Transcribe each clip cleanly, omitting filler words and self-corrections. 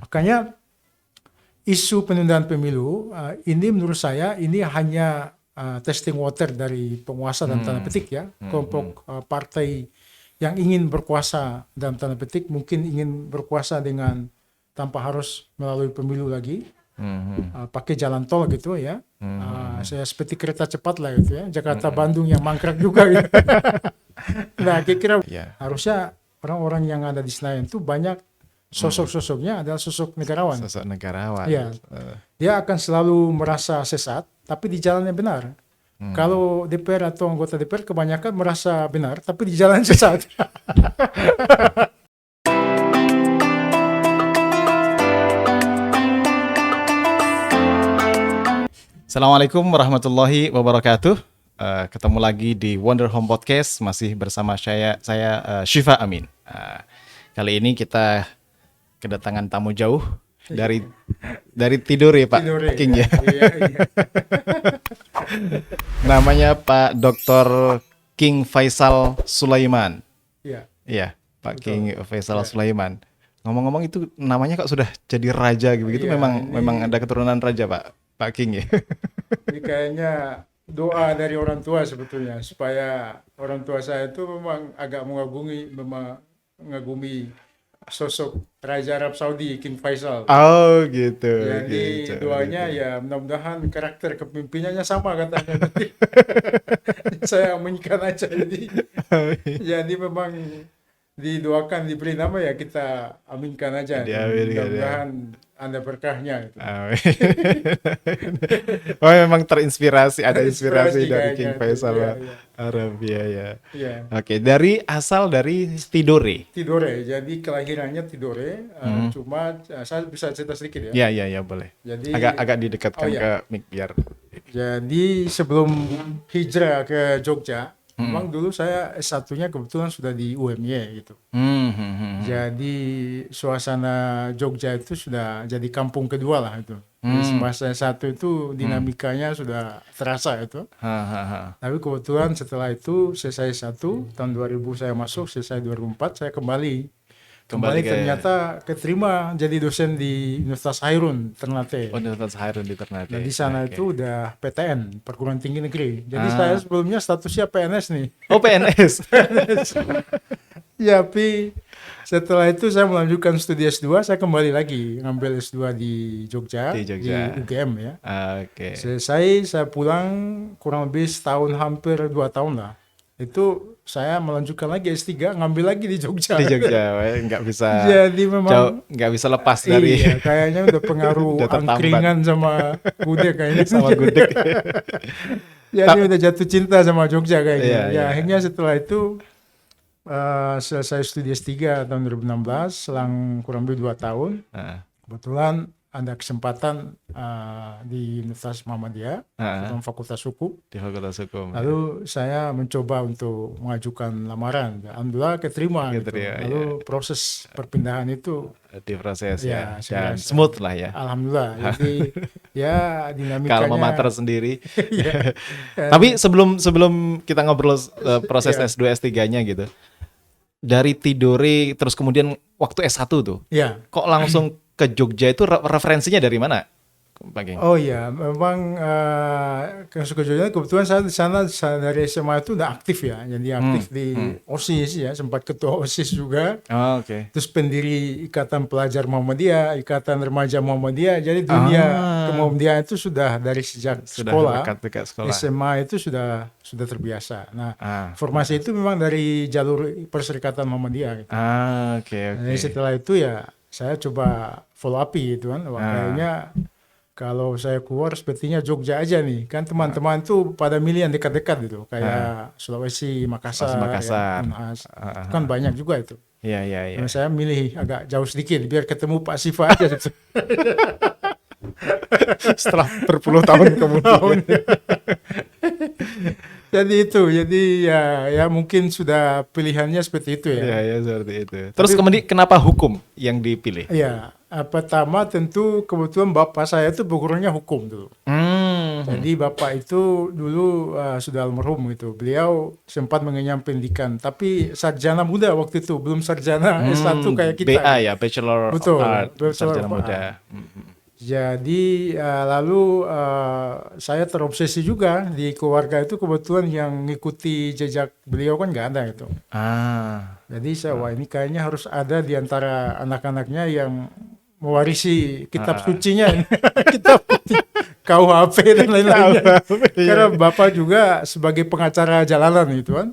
Makanya isu penundaan pemilu ini menurut saya ini hanya testing water dari penguasa dalam tanda petik ya, kelompok partai yang ingin berkuasa dalam tanda petik, mungkin ingin berkuasa dengan tanpa harus melalui pemilu lagi, pakai jalan tol gitu ya, saya seperti kereta cepat lah gitu ya, Jakarta Bandung yang mangkrak juga gitu. Nah kira-kira harusnya orang-orang yang ada di Senayan itu banyak sosok-sosoknya adalah sosok negarawan. Sosok negarawan. Ya, dia akan selalu merasa sesat, tapi di jalan yang benar. Kalau DPR atau anggota DPR kebanyakan merasa benar, tapi di jalan sesat. Assalamualaikum warahmatullahi wabarakatuh. Ketemu lagi di Wonder Home Podcast, masih bersama saya Syifa Amin. Kali ini kita kedatangan tamu jauh dari Tidore, Pak King ya. Iya. Namanya Pak Dr. King Faisal Sulaiman. Iya. Iya, Pak King Faisal Sulaiman. Ngomong-ngomong itu namanya kok sudah jadi raja gitu. Iya, memang ada keturunan raja, Pak King ya. Ini kayaknya doa dari orang tua sebetulnya, supaya orang tua saya itu memang agak mengagumi sosok Raja Arab Saudi King Faisal. Oh gitu. Jadi gitu, doanya gitu. ya mudah-mudahan karakter kepemimpinannya sama katanya. Saya aminkan aja. Jadi memang didoakan diberi nama ya kita aminkan aja. Mudah-mudahan ada berkahnya. Gitu. Oh memang terinspirasi, ada inspirasi dari kayaknya King Faisal Arabia ya. Iya. Oke, asal dari Tidore. Tidore, jadi kelahirannya Tidore, cuma saya bisa cerita sedikit ya. Iya boleh. Jadi Agak didekatkan ke mic biar. Jadi sebelum hijrah ke Jogja, memang dulu saya S1-nya kebetulan sudah di UMY gitu. Jadi suasana Jogja itu sudah jadi kampung kedua lah itu. Semasa S1 itu dinamikanya sudah terasa itu. Tapi kebetulan setelah itu selesai S1, tahun 2000 saya masuk, selesai 2004 saya kembali ternyata keterima jadi dosen di Universitas Hairun Ternate. Universitas Hairun di Ternate. Dan di sana itu udah PTN, Perguruan Tinggi Negeri. Jadi saya sebelumnya statusnya PNS nih. Oh PNS. Ya, tapi setelah itu saya melanjutkan studi S2, saya kembali lagi ngambil S2 di Jogja, di UGM ya. Oke. Selesai saya pulang kurang lebih setahun, hampir 2 tahun lah. Itu saya melanjutkan lagi S3, ngambil lagi di Jogja. Di Jogja, nggak bisa. Jadi memang nggak bisa lepas dari. Iya, kayaknya udah pengaruh angkringan sama gudeg kayaknya. Sama gudeg. Jadi udah jatuh cinta sama Jogja kayaknya. Iya. Akhirnya setelah itu selesai studi S3 tahun 2016, selang kurang lebih 2 tahun. Kebetulan ada kesempatan di Universitas Muhammadiyah, dalam Fakultas Hukum. Di Fakultas Hukum. Lalu saya mencoba untuk mengajukan lamaran. Alhamdulillah keterima. Gitu. Lalu proses perpindahan itu diproses ya. Dan smooth lah ya. Alhamdulillah. Jadi ya dinamikanya. Kalau mater sendiri. Tapi sebelum kita ngobrol proses S2 S3-nya gitu. Dari Tidore terus kemudian waktu S1 tuh. Iya. Kok langsung ke Jogja itu referensinya dari mana? Pak King? Oh iya, memang ke Jogja kebetulan saya di sana dari SMA itu udah aktif ya. Jadi aktif di OSIS ya, sempat ketua OSIS juga. Oh, oke. Terus pendiri Ikatan Pelajar Muhammadiyah, Ikatan Remaja Muhammadiyah. Jadi dunia kemuhammadiyah itu sudah dari sejak sekolah. Dekat sekolah. SMA itu sudah terbiasa. Nah, formasi itu memang dari jalur Perserikatan Muhammadiyah. Gitu. Oke. Jadi setelah itu ya saya coba follow up gitu kan. Kayaknya kalau saya keluar sepertinya Jogja aja nih. Kan teman-teman tuh pada milih yang dekat-dekat gitu. Kayak Sulawesi, Makassar. Makassar. Ya, kan banyak juga itu. Iya. Nah, saya milih agak jauh sedikit biar ketemu Pak Sifa aja. Setelah berpuluh tahun kemudian. Jadi ya mungkin sudah pilihannya seperti itu ya. Iya, seperti itu. Terus kemudian kenapa hukum yang dipilih? Iya, pertama tentu kebetulan bapak saya itu bergurunya hukum dulu. Jadi bapak itu dulu sudah almarhum gitu. Beliau sempat mengenyam pendidikan, tapi sarjana muda waktu itu, belum sarjana S1 kayak kita. BA ya, Bachelor Betul, of Art, Bachelor sarjana of muda. Art. Jadi lalu saya terobsesi juga di keluarga itu, kebetulan yang ngikuti jejak beliau kan nggak ada itu. Jadi saya wah ini kayaknya harus ada di antara anak-anaknya yang mewarisi kitab sucinya, kitab suci, KUHP dan lain-lainnya. Karena bapak juga sebagai pengacara jalanan gitu kan.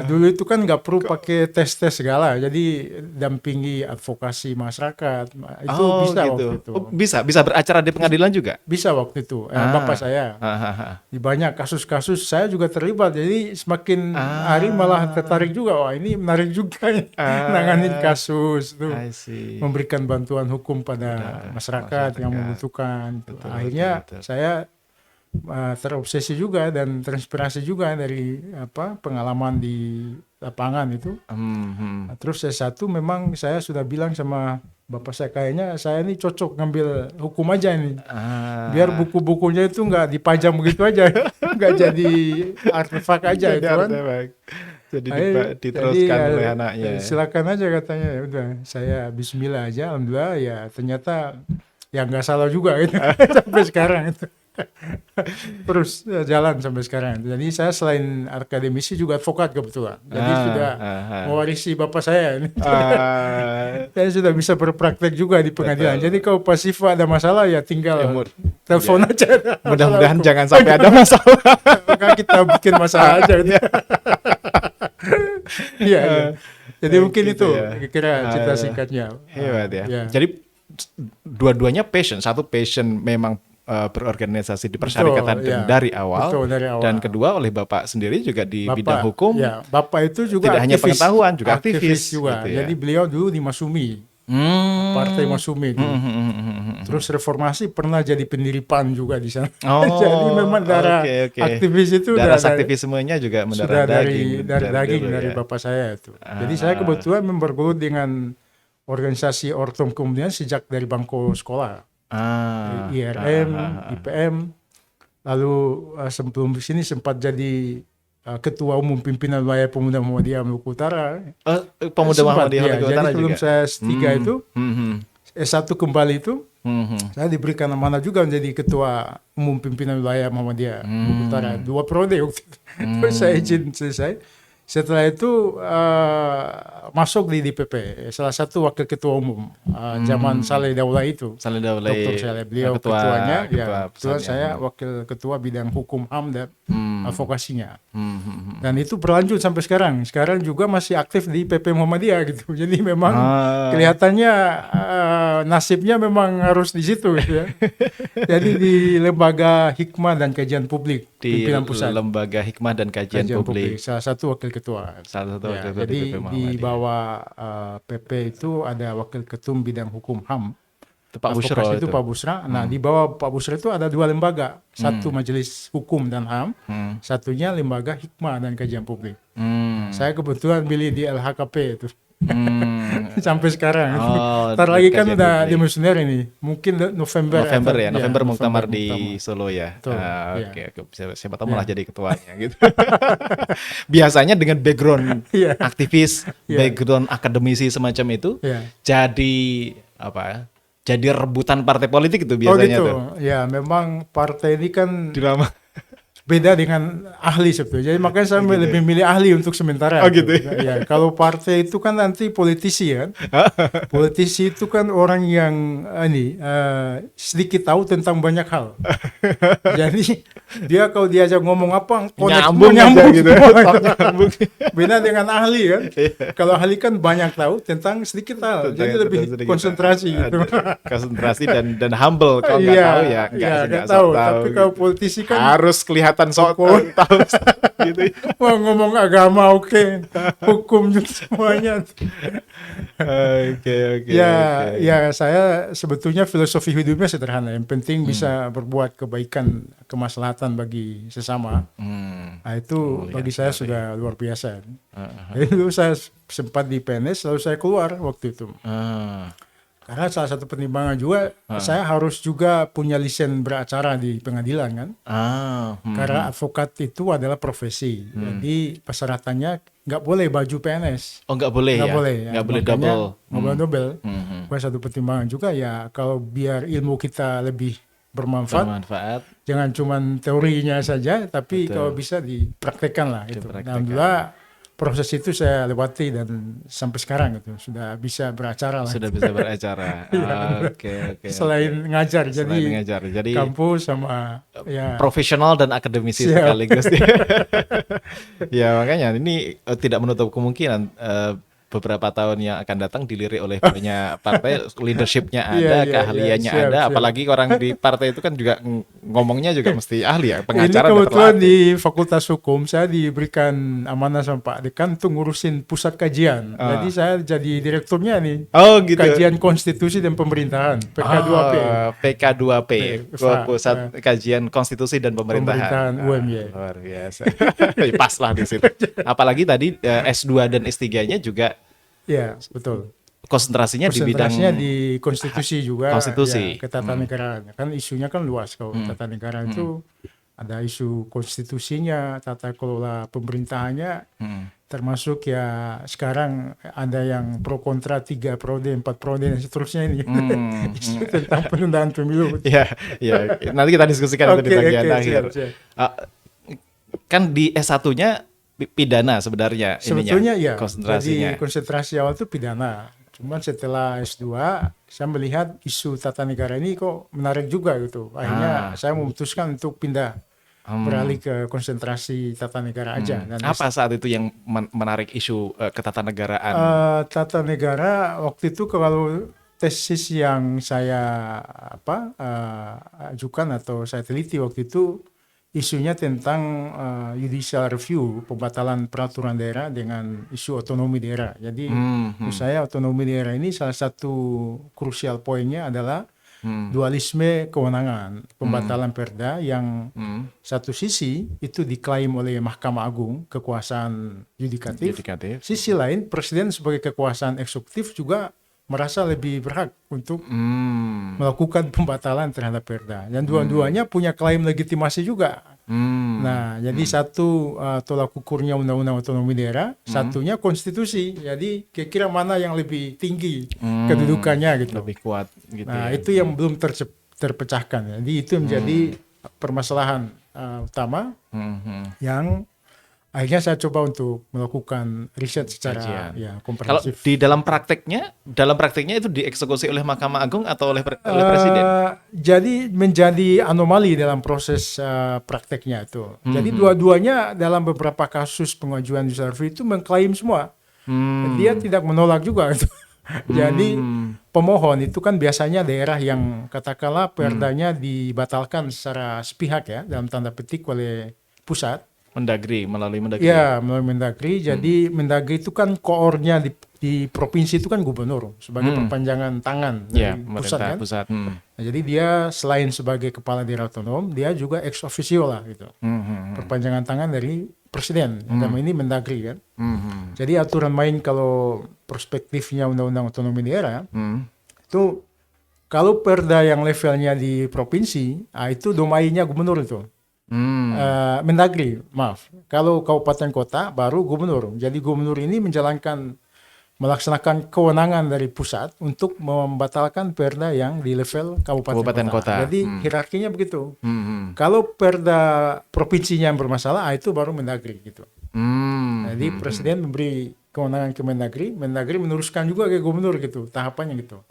Dulu itu kan nggak perlu pakai tes-tes segala, jadi dampingi advokasi masyarakat itu bisa gitu. waktu itu. Bisa beracara di pengadilan juga. Bisa waktu itu, bapak saya. Di banyak kasus-kasus saya juga terlibat, jadi semakin hari malah tertarik juga, wah ini menarik juga ya, nanganin kasus tuh, memberikan bantuan hukum pada masyarakat yang membutuhkan. Akhirnya saya terobsesi juga dan terinspirasi juga dari pengalaman di lapangan itu. Terus S1 memang saya sudah bilang sama bapak saya, kayaknya saya ini cocok ngambil hukum aja ini. Biar buku-bukunya itu nggak dipajang begitu aja, nggak jadi artefak aja itu kan. Jadi diteruskan oleh anaknya. Silakan aja katanya. Ya udah, saya Bismillah aja, alhamdulillah ya ternyata ya nggak salah juga itu sampai sekarang itu. Terus jalan sampai sekarang. Jadi saya selain akademisi juga advokat kebetulan. Jadi sudah mewarisi bapak saya ini. Saya sudah bisa berpraktek juga di pengadilan. Jadi kalau Pak Siva ada masalah ya tinggal telepon aja. Mudah-mudahan jangan sampai ada masalah. Maka kita bikin masalah aja. Iya. Jadi mungkin gitu itu ya. kira-kira cerita singkatnya. Hebat ya. Jadi dua-duanya passion. Satu passion memang berorganisasi di persyarikatan dari awal. Betul, dari awal. Dan kedua oleh Bapak sendiri juga di bidang hukum. Ya, Bapak itu juga tidak hanya pengetahuan, juga aktivis juga. Gitu ya. Jadi beliau dulu di Masumi. Partai Masumi itu. Terus reformasi pernah jadi pendiri PAN juga di sana. Jadi memang darah aktivis itu darah aktivismenya juga mendarah dari daging dari bapak saya itu. Jadi saya kebetulan bergelut dengan organisasi Ortom kemudian sejak dari bangku sekolah. IRM, IPM, lalu sebelum sini sempat jadi ketua umum pimpinan wilayah pemuda Muhammadiyah Maluku Utara. Pemuda Muhammadiyah Maluku Utara jadi sebelum saya S3 itu, S1 kembali itu, saya diberikan amanah juga menjadi ketua umum pimpinan wilayah Muhammadiyah Maluku Utara. 2 periode waktu itu. Terus saya izin selesai. Setelah itu masuk di DPP, salah satu wakil ketua umum zaman Saleh Daulay itu. Saleh Daulay, Dr. Saleh, beliau ketuanya, ketua saya wakil ketua bidang hukum HAM dan advokasinya. Dan itu berlanjut sampai sekarang. Sekarang juga masih aktif di PP Muhammadiyah gitu. Jadi memang kelihatannya nasibnya memang harus di situ gitu ya. Jadi di Lembaga Hikmah dan Kajian Publik di pimpinan pusat. Lembaga Hikmah dan Kajian Publik. Salah satu wakil ketua. Jadi di bawah PP itu ada wakil ketum bidang hukum HAM. Pak Bushro itu Pak Bushra. Nah, di bawah Pak Bushra itu ada 2 lembaga. Satu Majelis Hukum dan HAM, satunya Lembaga Hikmah dan Kajian Publik. Saya kebetulan pilih di LHKP itu. Sampai sekarang. Ntar lagi kan udah demisioner ini. Mungkin November ya. November muktamar di Solo ya. Oke. Siapa tahu malah jadi ketuanya gitu. Biasanya dengan background aktivis, background akademisi semacam itu, jadi apa? Jadi rebutan partai politik itu biasanya tuh. Ya, memang partai ini kan drama. Beda dengan ahli sebetulnya. Jadi makanya saya lebih milih ahli untuk sementara. Gitu. Ya, kalau partai itu kan nanti politisi kan. Politisi itu kan orang yang sedikit tahu tentang banyak hal. Jadi dia kalau diajak ngomong apa nyambung gitu. Beda dengan ahli kan. Kalau ahli kan banyak tahu tentang sedikit hal. Jadi lebih konsentrasi gitu. Konsentrasi dan humble. Kalau nggak tahu ya nggak tahu. Tapi kalau politisi kan harus kelihatan tahu gitu. Mau ngomong agama hukum juga semuanya. Oke. Ya saya sebetulnya filosofi hidupnya sederhana. Yang penting bisa berbuat kebaikan, kemaslahatan bagi sesama. Nah itu bagi saya sudah luar biasa. Jadi dulu saya sempat di PNS, lalu saya keluar waktu itu. Karena salah satu pertimbangan juga saya harus juga punya lisensi beracara di pengadilan kan. Karena advokat itu adalah profesi. Jadi persyaratannya nggak boleh baju PNS. Oh, nggak boleh Nggak ya? boleh. Ya. Nggak boleh Makanya double. nggak boleh double. Salah satu pertimbangan juga ya kalau biar ilmu kita lebih bermanfaat. Bermanfaat. Jangan cuma teorinya saja, tapi Betul. kalau bisa dipraktekkan lah itu. Dipraktekkan. Alhamdulillah proses itu saya lewati dan sampai sekarang gitu sudah bisa beracara lah. Sudah bisa beracara. Oke. Selain ngajar, Selain jadi ngajar. Jadi kampus sama ya profesional dan akademisi Siap. sekaligus. Ya makanya ini tidak menutup kemungkinan beberapa tahun yang akan datang dilirik oleh banyak partai, leadershipnya ada, keahliannya siap, ada, siap. apalagi orang di partai itu kan juga ngomongnya juga mesti ahli ya, ini pengacara udah kebetulan terlatih. di Fakultas Hukum saya diberikan amanah sama Pak Dekan untuk ngurusin pusat kajian. Jadi saya jadi direkturnya nih. Oh gitu. Kajian Konstitusi dan Pemerintahan (PK2P). PK2P, Pak, Pusat Kajian Konstitusi dan Pemerintahan. Pemerintahan UMY. Luar biasa. Pas lah di situ. Apalagi tadi S2 dan S3-nya juga Ya, betul. konsentrasinya di bidang Konsentrasinya di konstitusi juga, konstitusi. ya, ketatanegaraan. Kan isunya kan luas kalau ketatanegaraan itu ada isu konstitusinya, tata kelola pemerintahannya, termasuk ya sekarang ada yang pro kontra 3 periode, 4 periode dan seterusnya ini. Isu tentang penundaan pemilu. Ya, nanti kita diskusikan itu di bagian akhir. siap. Kan di S1-nya pidana sebenarnya Sebetulnya ininya, ya, konsentrasinya. jadi konsentrasi awal itu pidana. Cuman setelah S2, saya melihat isu tata negara ini kok menarik juga gitu. Akhirnya saya memutuskan untuk pindah, beralih ke konsentrasi tata negara aja. Dan Apa saat itu yang menarik isu ketatanegaraan? tata negara waktu itu kalau tesis yang saya ajukan atau saya teliti waktu itu, isunya tentang judicial review, pembatalan peraturan daerah dengan isu otonomi daerah. Jadi menurut saya otonomi daerah ini salah satu krusial poinnya adalah dualisme kewenangan, pembatalan perda yang satu sisi itu diklaim oleh Mahkamah Agung kekuasaan yudikatif, sisi lain presiden sebagai kekuasaan eksekutif juga merasa lebih berhak untuk melakukan pembatalan terhadap perda. Dan dua-duanya punya klaim legitimasi juga. Nah, jadi satu tolak ukurnya undang-undang otonomi daerah, satunya konstitusi. Jadi kira-kira mana yang lebih tinggi kedudukannya gitu. Lebih kuat gitu. Nah, itu yang belum terpecahkan. Jadi itu menjadi permasalahan utama yang akhirnya saya coba untuk melakukan riset secara Kalau komprehensif. di dalam prakteknya itu dieksekusi oleh Mahkamah Agung atau oleh Presiden? Jadi menjadi anomali dalam proses prakteknya itu. Jadi dua-duanya dalam beberapa kasus pengajuan judicial review itu mengklaim semua. Dia tidak menolak juga. Jadi pemohon itu kan biasanya daerah yang katakanlah perdanya dibatalkan secara sepihak ya, dalam tanda petik oleh pusat. Melalui Mendagri. Ya, melalui Mendagri. Jadi Mendagri itu kan koornya di provinsi itu kan gubernur sebagai perpanjangan tangan dari pusat kan. Nah, jadi dia selain sebagai kepala daerah otonom, dia juga ex officio lah gitu. Perpanjangan tangan dari presiden. Dalam ini Mendagri kan. Jadi aturan main kalau perspektifnya undang-undang otonomi daerah itu kalau perda yang levelnya di provinsi, itu domainnya gubernur itu. Mendagri, maaf. Kalau kabupaten kota baru gubernur. Jadi gubernur ini melaksanakan kewenangan dari pusat untuk membatalkan perda yang di level kabupaten kota. Jadi hierarkinya begitu. Kalau perda provinsinya yang bermasalah, itu baru Mendagri gitu. Jadi presiden memberi kewenangan ke Mendagri, Mendagri meneruskan juga ke gubernur gitu, tahapannya gitu.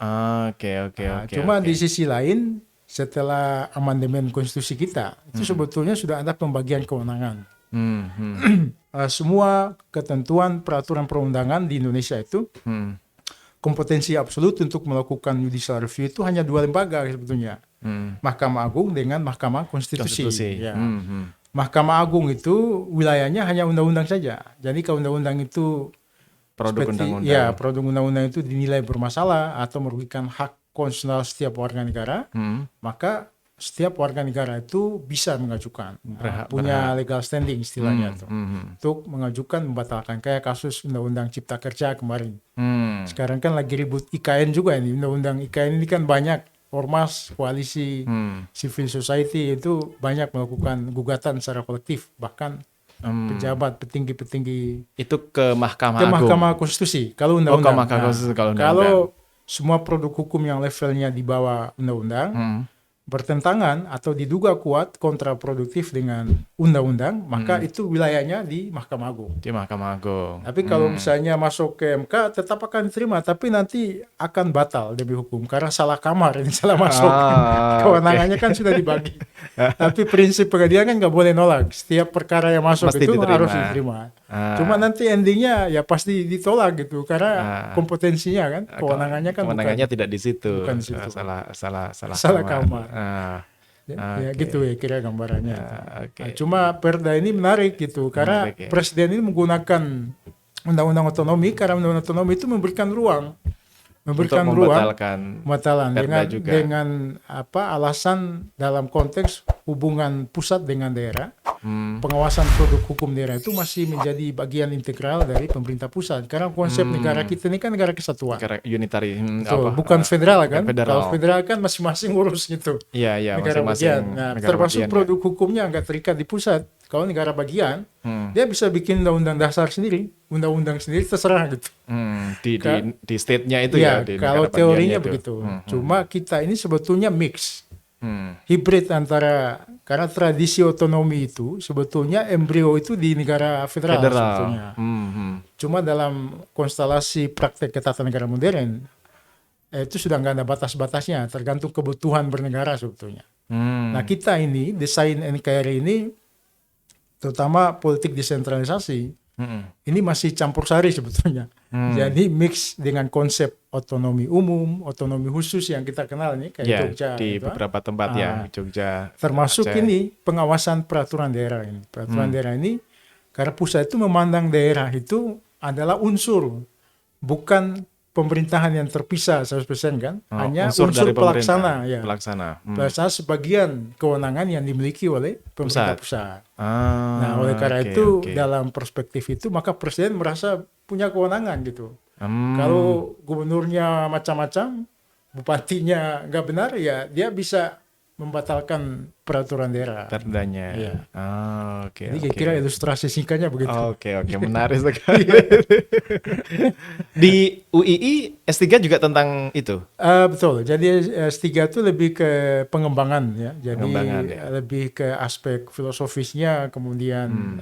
Oke. Cuma di sisi lain, setelah amandemen konstitusi kita, itu sebetulnya sudah ada pembagian kewenangan. Semua ketentuan peraturan perundangan di Indonesia itu kompetensi absolut untuk melakukan judicial review itu hanya 2 lembaga sebetulnya. Mahkamah Agung dengan Mahkamah Konstitusi. Ya. Mahkamah Agung itu wilayahnya hanya undang-undang saja. Jadi kalau undang-undang itu produk undang-undang. Ya, produk undang-undang itu dinilai bermasalah atau merugikan hak konstitusional setiap warga negara, maka setiap warga negara itu bisa mengajukan, punya legal standing istilahnya tuh, untuk mengajukan membatalkan kayak kasus Undang-Undang Cipta Kerja kemarin. Sekarang kan lagi ribut IKN juga ini, Undang-Undang IKN ini kan banyak ormas, koalisi, civil society itu banyak melakukan gugatan secara kolektif, bahkan pejabat, petinggi-petinggi Itu ke Mahkamah ke Agung. Mahkamah Konstitusi. Kalau Ke undang-undang, Mahkamah Konstitusi kalau undang-undang. kalau semua produk hukum yang levelnya di bawah undang-undang bertentangan atau diduga kuat kontraproduktif dengan undang-undang, maka itu wilayahnya di Mahkamah Agung. Di Mahkamah Agung. Tapi kalau misalnya masuk ke MK tetap akan diterima, tapi nanti akan batal demi hukum karena salah kamar, ini salah masuk. Kewenangannya kan sudah dibagi. Tapi prinsip pengadilan kan nggak boleh nolak. Setiap perkara yang masuk Pasti itu diterima. harus diterima. Cuma nanti endingnya ya pasti ditolak gitu karena kompetensinya kan, kewenangannya kan Kewenangannya tidak di situ. bukan di situ. Salah kamar. Ya gitu ya kira gambarannya. Nah, cuma Perda ini menarik gitu karena Menarik, ya. Presiden ini menggunakan undang-undang otonomi karena undang-undang otonomi itu memberikan ruang Untuk membatalkan pembatalan Perda dengan juga. dengan alasan dalam konteks hubungan pusat dengan daerah, pengawasan produk hukum daerah itu masih menjadi bagian integral dari pemerintah pusat karena konsep negara kita ini kan negara kesatuan. unitary. Betul, bukan federal kan? federal. Kalau federal kan masing-masing urus gitu. Iya, Negara masing-masing. bagian. Nah, negara termasuk bagian, produk hukumnya nggak terikat di pusat. Kalau negara bagian, dia bisa bikin undang-undang dasar sendiri, undang-undang sendiri terserah gitu. Di state-nya itu Ya, ya. Di kalau negara teorinya bagiannya itu. begitu. Cuma kita ini sebetulnya mix, hibrid antara karena tradisi otonomi itu sebetulnya embrio itu di negara federal. Sebetulnya. Cuma dalam konstelasi praktek ketatanegaraan modern itu sudah nggak ada batas-batasnya, tergantung kebutuhan bernegara sebetulnya. Nah kita ini desain NKRI ini terutama politik desentralisasi ini masih campur sari sebetulnya. Jadi mix dengan konsep otonomi umum, otonomi khusus yang kita kenal nih kayak Ya, Jogja di gitu, beberapa tempat ya, Jogja. termasuk Aceh. ini pengawasan peraturan daerah ini. Peraturan daerah ini karena pusat itu memandang daerah itu adalah unsur, bukan pemerintahan yang terpisah 100% kan, hanya unsur dari pemerintah. pelaksana ya. Pelaksana. Pelaksana sebagian kewenangan yang dimiliki oleh pemerintah pusat. Nah, oleh karena oke, itu oke. dalam perspektif itu maka presiden merasa punya kewenangan gitu. Kalau gubernurnya macam-macam, bupatinya nggak benar ya dia bisa membatalkan peraturan daerah. Perdanya. Iya. Oke. Jadi kira-kira ilustrasi singkatnya begitu. Oke, menarik sekali. Di UII S3 juga tentang itu. Betul. Jadi S3 itu lebih ke pengembangan ya. Jadi Pengembangan, ya. lebih ke aspek filosofisnya. Kemudian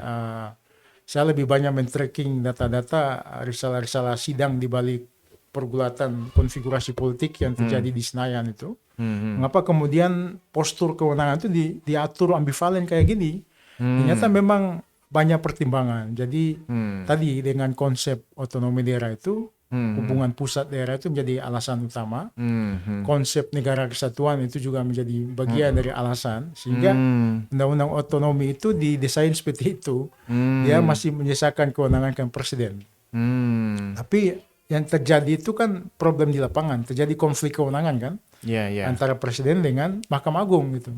saya lebih banyak men-tracking data-data risalah-risalah sidang di balik pergulatan konfigurasi politik yang terjadi di Senayan itu. Mengapa kemudian postur kewenangan itu diatur ambivalen kayak gini? Ternyata memang banyak pertimbangan. Jadi tadi dengan konsep otonomi daerah itu hubungan pusat daerah itu menjadi alasan utama. Konsep negara kesatuan itu juga menjadi bagian dari alasan sehingga undang-undang otonomi itu didesain seperti itu. Dia masih menyisakan kewenangan ke presiden. Tapi yang terjadi itu kan problem di lapangan, terjadi konflik kewenangan kan antara presiden dengan Mahkamah Agung gitu.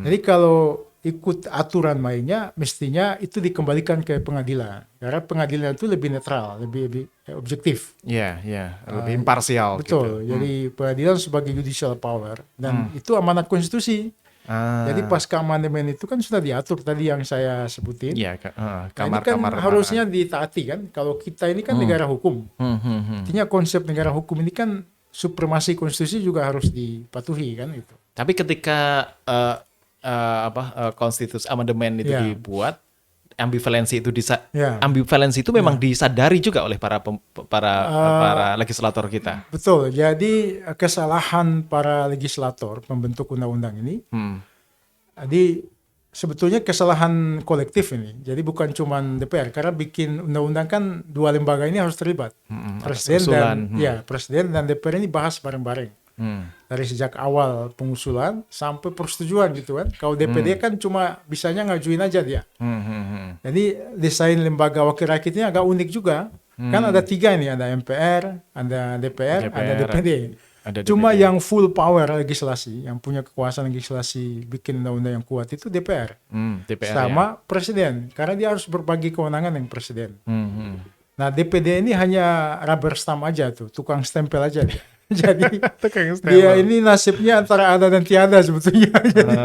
Jadi kalau ikut aturan mainnya, mestinya itu dikembalikan ke pengadilan. Karena pengadilan itu lebih netral, lebih objektif. Lebih imparsial. Betul. Gitu. Jadi pengadilan sebagai judicial power dan itu amanat konstitusi. Jadi pasca amandemen itu kan sudah diatur tadi yang saya sebutin. Iya, Nah, ini kan harusnya ditaati kan. Kalau kita ini kan negara hukum. Artinya konsep negara hukum ini kan supremasi konstitusi juga harus dipatuhi kan itu. Tapi ketika konstitusi amandemen itu dibuat, ambivalensi itu ambivalensi itu memang disadari juga oleh para legislator kita. Betul. Jadi kesalahan para legislator pembentuk undang-undang ini, jadi sebetulnya kesalahan kolektif ini. Jadi bukan cuma DPR karena bikin undang-undang kan dua lembaga ini harus terlibat. Presiden dan DPR ini bahas bareng-bareng. Dari sejak awal pengusulan sampai persetujuan gitu kan. Kalau DPD kan cuma bisanya ngajuin aja dia. Jadi desain lembaga wakil rakyat ini agak unik juga. Kan ada tiga nih, ada MPR, ada DPR, ada DPD. Ada Cuma DPD. yang full power legislasi, yang punya kekuasaan legislasi bikin undang-undang yang kuat itu DPR DPR sama presiden, karena dia harus berbagi kewenangan dengan presiden. ya. Nah, DPD ini hanya rubber stamp aja tuh, tukang stempel aja dia. Jadi dia ini nasibnya antara ada dan tiada sebetulnya. Jadi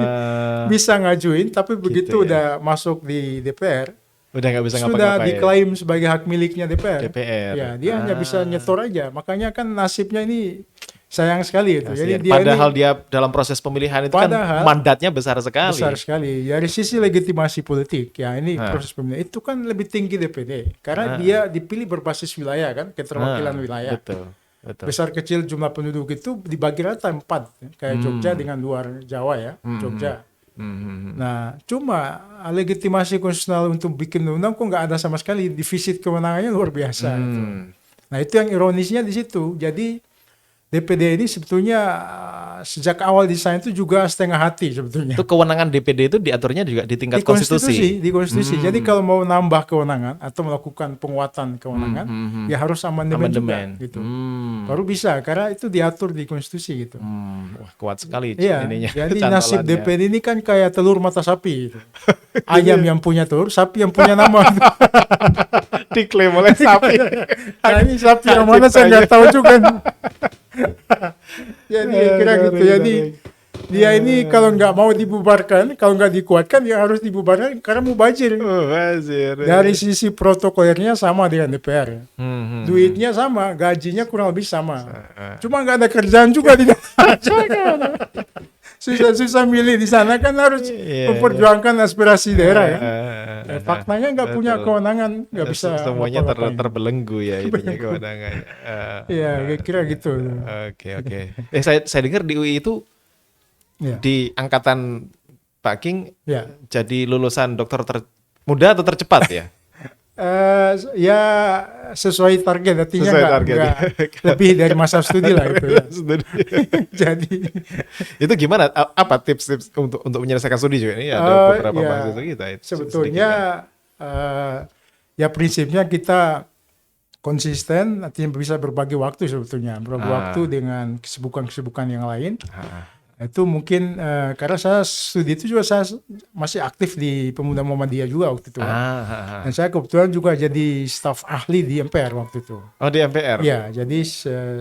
bisa ngajuin, tapi begitu ya. udah masuk di DPR, Udah nggak bisa sudah ngapa-ngapain. diklaim sebagai hak miliknya DPR. DPR. Ya, dia hanya bisa nyetor aja. Makanya kan nasibnya ini sayang sekali itu. Jadi Kasian. dia Padahal ini dia dalam proses pemilihan itu kan mandatnya besar sekali. besar sekali. Dari sisi legitimasi politik, ya ini proses pemilihan itu kan lebih tinggi DPD. Karena dia dipilih berbasis wilayah kan, keterwakilan wilayah. Betul. Besar kecil jumlah penduduk itu dibagi rata 4. Kayak Jogja dengan luar Jawa ya, Jogja. Nah, cuma legitimasi konstitusional untuk bikin undang kok nggak ada sama sekali. Defisit kewenangannya luar biasa. Itu. Nah, itu yang ironisnya di situ. Jadi DPD ini sebetulnya sejak awal desain itu juga setengah hati sebetulnya. Itu kewenangan DPD itu diaturnya juga di tingkat konstitusi. Di konstitusi. Jadi kalau mau nambah kewenangan atau melakukan penguatan kewenangan, ya harus amandemen juga gitu. Baru bisa karena itu diatur di konstitusi gitu. Wah, kuat sekali Iya. ininya. Jadi nasib DPD ini kan kayak telur mata sapi. Gitu. Ayam yang punya telur, sapi yang punya nama. Diklaim oleh sapi. Nah, ini sapi yang mana saya nggak tahu juga. Jadi kira gitu. Jadi dia ini kalau nggak mau dibubarkan, kalau nggak dikuatkan, ya harus dibubarkan karena mubazir. Dari sisi protokolernya sama dengan DPR. Duitnya sama, gajinya kurang lebih sama. Cuma nggak ada kerjaan juga di susah-susah milih di sana kan harus memperjuangkan aspirasi daerah ya. Faktanya nggak punya kewenangan, nggak bisa. Semuanya terbelenggu ya ininya kewenangannya. Iya, kira gitu. Oke. Saya dengar di UI itu di angkatan Pak King jadi lulusan dokter muda atau tercepat ya? Ya sesuai target, artinya Sesuai nggak target. lebih dari masa studi lah itu ya. Jadi itu gimana? Apa tips-tips untuk menyelesaikan studi juga? Ini ada beberapa mahasiswa kita. Sebetulnya ya prinsipnya kita konsisten, artinya bisa berbagi waktu sebetulnya, berbagi waktu dengan kesibukan-kesibukan yang lain. Itu mungkin karena saya studi itu juga saya masih aktif di Pemuda Muhammadiyah juga waktu itu. Dan saya kebetulan juga jadi staf ahli di MPR waktu itu. Oh, di MPR? Ya, jadi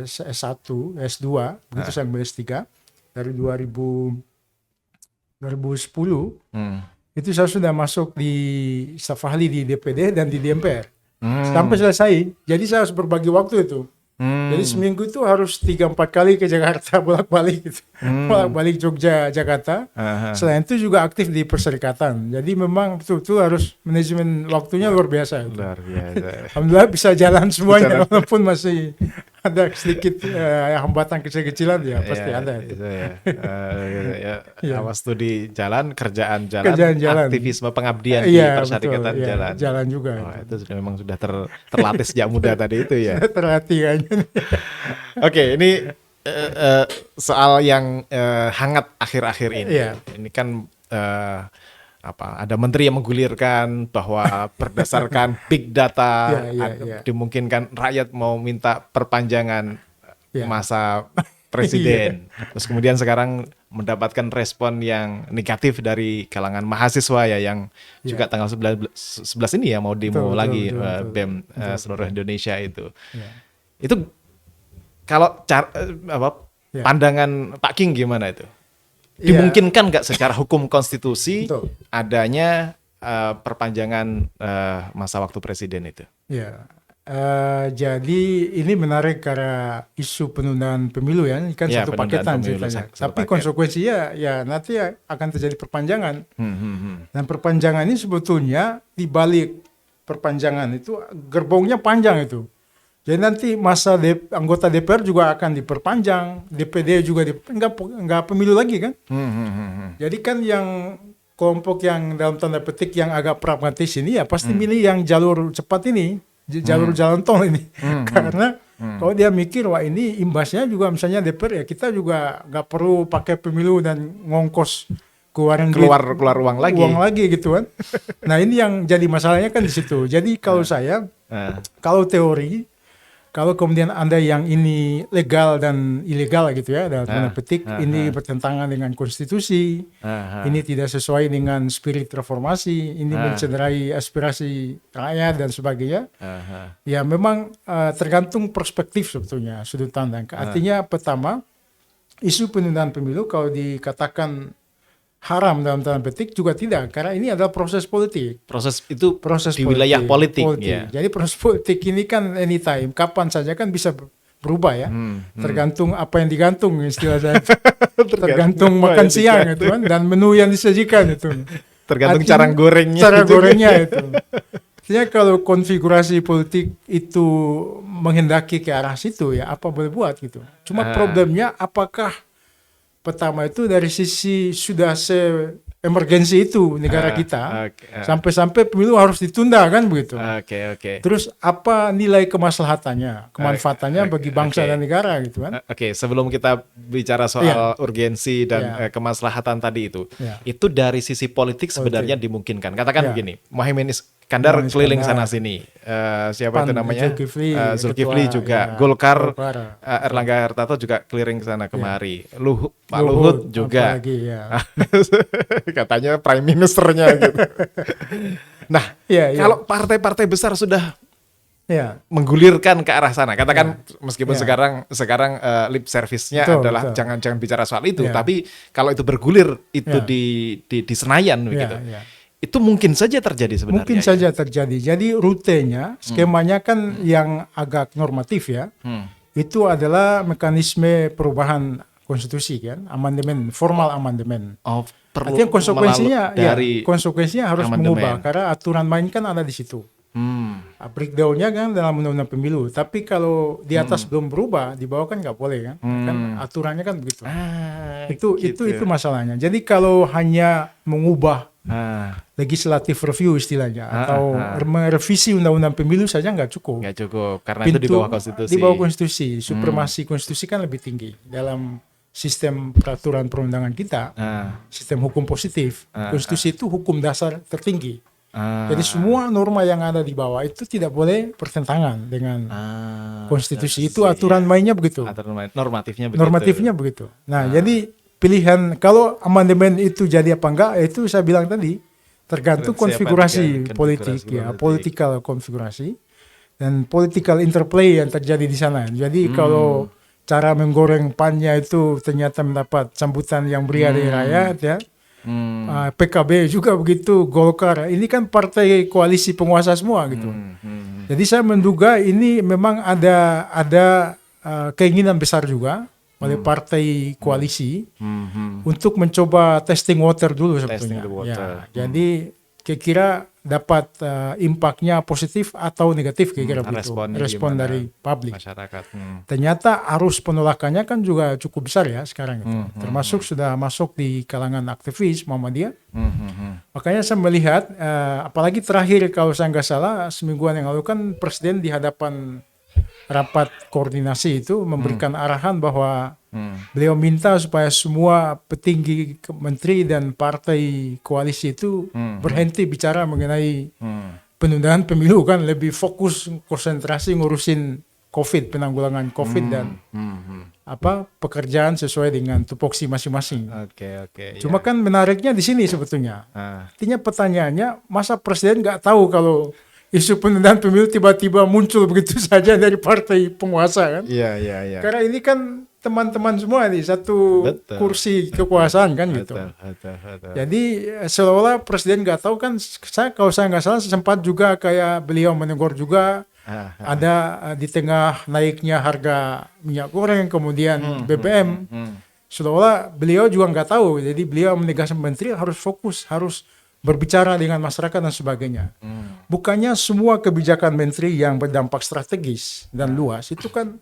S1, S2, begitu saya ambil S3 dari 2010 itu saya sudah masuk di staf ahli di DPD dan di MPR. Sampai selesai. Jadi saya harus berbagi waktu itu. Jadi seminggu itu harus 3-4 kali ke Jakarta bolak-balik gitu. Bolak-balik Jogja, Jakarta. Selain itu juga aktif di perserikatan. Jadi memang betul-betul harus manajemen waktunya luar biasa. Gitu. Luar biasa. Alhamdulillah bisa jalan semuanya walaupun masih ada sedikit hambatan kecil-kecilan ya pasti ada. Awas studi jalan, kerjaan jalan, aktivisme pengabdian di perserikatan jalan. Jalan juga. Itu memang sudah terlatih sejak muda tadi itu ya. Terlatih kayaknya. Oke, ini soal yang hangat akhir-akhir ini. Ini kan ada menteri yang menggulirkan bahwa berdasarkan big data dimungkinkan rakyat mau minta perpanjangan masa presiden. Terus kemudian sekarang mendapatkan respon yang negatif dari kalangan mahasiswa ya yang juga tanggal 11 ini ya mau demo lagi BEM seluruh Indonesia itu. Itu kalau pandangan Pak King gimana itu? Dimungkinkan nggak secara hukum konstitusi adanya perpanjangan masa waktu presiden itu? Ya, jadi ini menarik karena isu penundaan pemilu ya, ini kan satu paketan ceritanya. Tapi konsekuensinya ya nanti akan terjadi perpanjangan. Dan perpanjangan ini sebetulnya di balik perpanjangan itu gerbongnya panjang itu. Jadi nanti masa anggota DPR juga akan diperpanjang, DPD juga enggak pemilu lagi kan? Jadi kan yang kelompok yang dalam tanda petik yang agak pragmatis ini ya pasti milih yang jalur cepat ini, jalur jalan tol ini, karena kalau dia mikir wah ini imbasnya juga misalnya DPR ya kita juga nggak perlu pakai pemilu dan ngongkos keluar uang lagi gitu kan? Nah ini yang jadi masalahnya kan di situ. Jadi kalau saya, kalau teori kalau kemudian ada yang ini legal dan ilegal gitu ya, dalam tanda petik, ini bertentangan dengan konstitusi, ini tidak sesuai dengan spirit reformasi, ini mencederai aspirasi rakyat dan sebagainya. Ya memang tergantung perspektif sebetulnya, sudut pandang. Artinya pertama, isu penundaan pemilu kalau dikatakan haram dalam tanda petik juga tidak, karena ini adalah proses politik. Proses itu Proses di wilayah politik. Ya. Jadi proses politik ini kan anytime, kapan saja kan bisa berubah ya. Tergantung apa yang digantung istilah saya. Tergantung makan siang itu kan, dan menu yang disajikan itu. Tergantung Artinya, cara gorengnya. Cara gorengnya itu. Artinya kalau konfigurasi politik itu menghendaki ke arah situ ya apa boleh buat gitu. Cuma problemnya apakah pertama itu dari sisi sudah se-emergensi itu negara kita, sampai-sampai pemilu harus ditunda kan begitu. Terus apa nilai kemaslahatannya, kemanfaatannya bagi bangsa dan negara gitu kan. Sebelum kita bicara soal urgensi dan kemaslahatan tadi itu dari sisi politik sebenarnya dimungkinkan. Katakan begini, Muhaimin Iskandar keliling sana sini, siapa itu namanya, Zulkifli juga, Golkar, Erlangga Hartarto juga keliling sana kemari, Pak Luhut juga, katanya prime ministernya gitu. Nah, kalau partai-partai besar sudah menggulirkan ke arah sana, katakan meskipun sekarang lip service-nya adalah jangan bicara soal itu, tapi kalau itu bergulir itu di Senayan begitu. Itu mungkin saja terjadi sebenarnya. Mungkin saja terjadi. Jadi rutenya, skemanya kan yang agak normatif ya. Itu adalah mekanisme perubahan konstitusi kan, amandemen, formal amandemen. Artinya konsekuensinya harus mengubah karena aturan main kan ada di situ. Breakdown-nya kan dalam undang-undang pemilu. Tapi kalau di atas belum berubah, di bawah kan nggak boleh kan. Kan aturannya kan begitu. Itu masalahnya. Jadi kalau hanya mengubah legislative review istilahnya atau merevisi undang-undang pemilu saja nggak cukup. Nggak cukup karena itu di bawah konstitusi. Di bawah konstitusi, supremasi konstitusi kan lebih tinggi dalam sistem peraturan perundangan kita, sistem hukum positif. Konstitusi itu hukum dasar tertinggi. Jadi semua norma yang ada di bawah itu tidak boleh bertentangan dengan konstitusi. Itu aturan mainnya begitu. Normatifnya begitu. Nah, jadi pilihan kalau amandemen itu jadi apa enggak, itu saya bilang tadi tergantung konfigurasi politik ya, political konfigurasi dan political interplay yang terjadi di sana. Jadi kalau cara menggoreng PAN-nya itu ternyata mendapat sambutan yang meriah dari rakyat ya. PKB juga begitu, Golkar. Ini kan partai koalisi penguasa semua gitu. Jadi saya menduga ini memang ada keinginan besar juga oleh partai koalisi untuk mencoba testing water dulu sebetulnya. Jadi kira-kira dapat impact-nya positif atau negatif kira-kira begitu. Respon dari publik. Masyarakat. Ternyata arus penolakannya kan juga cukup besar ya sekarang itu. Termasuk sudah masuk di kalangan aktivis Muhammadiyah. Makanya saya melihat, apalagi terakhir kalau saya nggak salah semingguan yang lalu kan Presiden di hadapan rapat koordinasi itu memberikan arahan bahwa beliau minta supaya semua petinggi menteri dan partai koalisi itu berhenti bicara mengenai penundaan pemilu kan, lebih fokus konsentrasi ngurusin COVID, penanggulangan COVID dan pekerjaan sesuai dengan tupoksi masing-masing. Cuma kan menariknya di sini sebetulnya. Artinya pertanyaannya, masa Presiden nggak tahu kalau isu penundaan pemilu tiba-tiba muncul begitu saja dari partai penguasa kan? Iya. Karena ini kan teman-teman semua nih satu kursi kekuasaan kan gitu. Betul. Jadi seolah-olah Presiden nggak tahu kan. Kalau saya nggak salah sempat juga kayak beliau menegur juga ada di tengah naiknya harga minyak goreng kemudian BBM. Seolah-olah beliau juga nggak tahu. Jadi beliau menegaskan menteri harus fokus, harus berbicara dengan masyarakat dan sebagainya. Bukannya semua kebijakan menteri yang berdampak strategis dan luas itu kan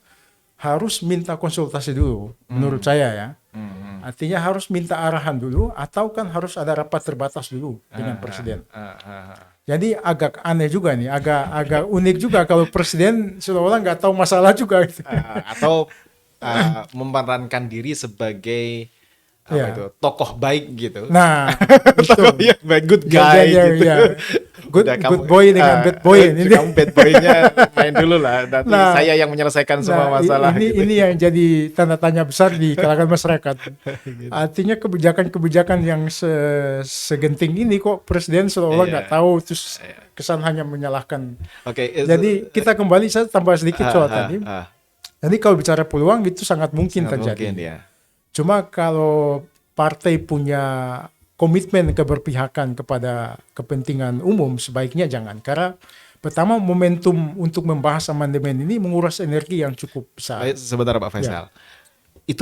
harus minta konsultasi dulu, menurut saya ya. Artinya harus minta arahan dulu atau kan harus ada rapat terbatas dulu dengan Presiden. Jadi agak aneh juga nih, agak unik juga kalau Presiden seolah-olah nggak tahu masalah juga. Atau memerankan diri sebagai apa Ya. itu tokoh baik gitu. Nah, itu. Tokoh yang baik, good Ya, guy ya, gitu. ya. Good, Udah good boy dengan bad boy ini. Kamu bad boy-nya main dulu lah. Nanti Nah, saya yang menyelesaikan semua masalah gitu. ini yang jadi tanda tanya besar di kalangan masyarakat. Artinya kebijakan-kebijakan yang segenting ini kok presiden seolah-olah nggak tahu, terus kesan hanya menyalahkan. Oke. Jadi kita kembali, saya tambah sedikit soal tadi. Jadi kalau bicara peluang itu sangat mungkin sangat terjadi. mungkin, ya. Cuma kalau partai punya komitmen keberpihakan kepada kepentingan umum, sebaiknya jangan. Karena pertama, momentum untuk membahas amandemen ini menguras energi yang cukup besar. Baik, sebentar Pak Faisal. Itu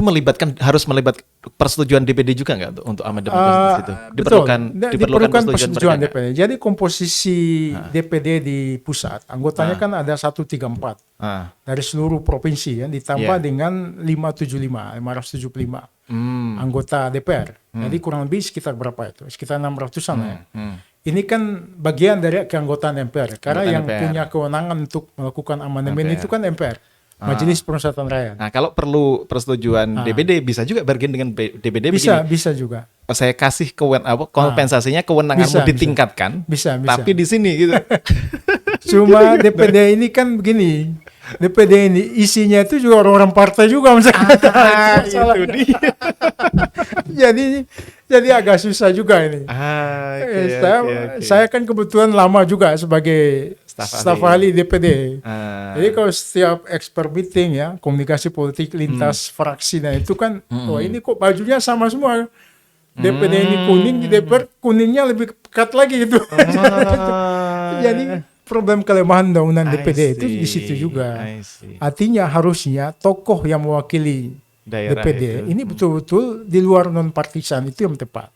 harus melibatkan persetujuan DPD juga nggak untuk amandemen itu? Diperlukan persetujuan mereka DPD. Jadi komposisi DPD di pusat, anggotanya kan ada 134 dari seluruh provinsi, ya, ditambah dengan 575 anggota DPR. Jadi kurang lebih sekitar berapa itu? Sekitar 600-an ya. Ini kan bagian dari keanggotaan MPR. Karena yang punya kewenangan untuk melakukan amandemen itu kan MPR. Majelis Permusyawaratan Rakyat. Nah, kalau perlu persetujuan DPD, bisa juga bargain dengan DPD Bisa begini. juga. Saya kasih kompensasinya, kewenanganmu ditingkatkan. Bisa. Tapi di sini gitu. Cuma DPD ini kan begini. DPD ini isinya itu juga orang-orang partai juga misalnya. Itu dia. jadi agak susah juga ini. Saya kan kebetulan lama juga sebagai staf ahli DPD. Jadi kalau setiap expert meeting, ya, komunikasi politik lintas fraksi, nah itu kan, wah ini kok bajunya sama semua. DPD ini kuning, di DPR kuningnya lebih pekat lagi gitu. Jadi problem kelemahan undang-undang DPD itu di situ juga. Artinya harusnya tokoh yang mewakili DPD ini betul-betul di luar non partisan, itu yang tepat.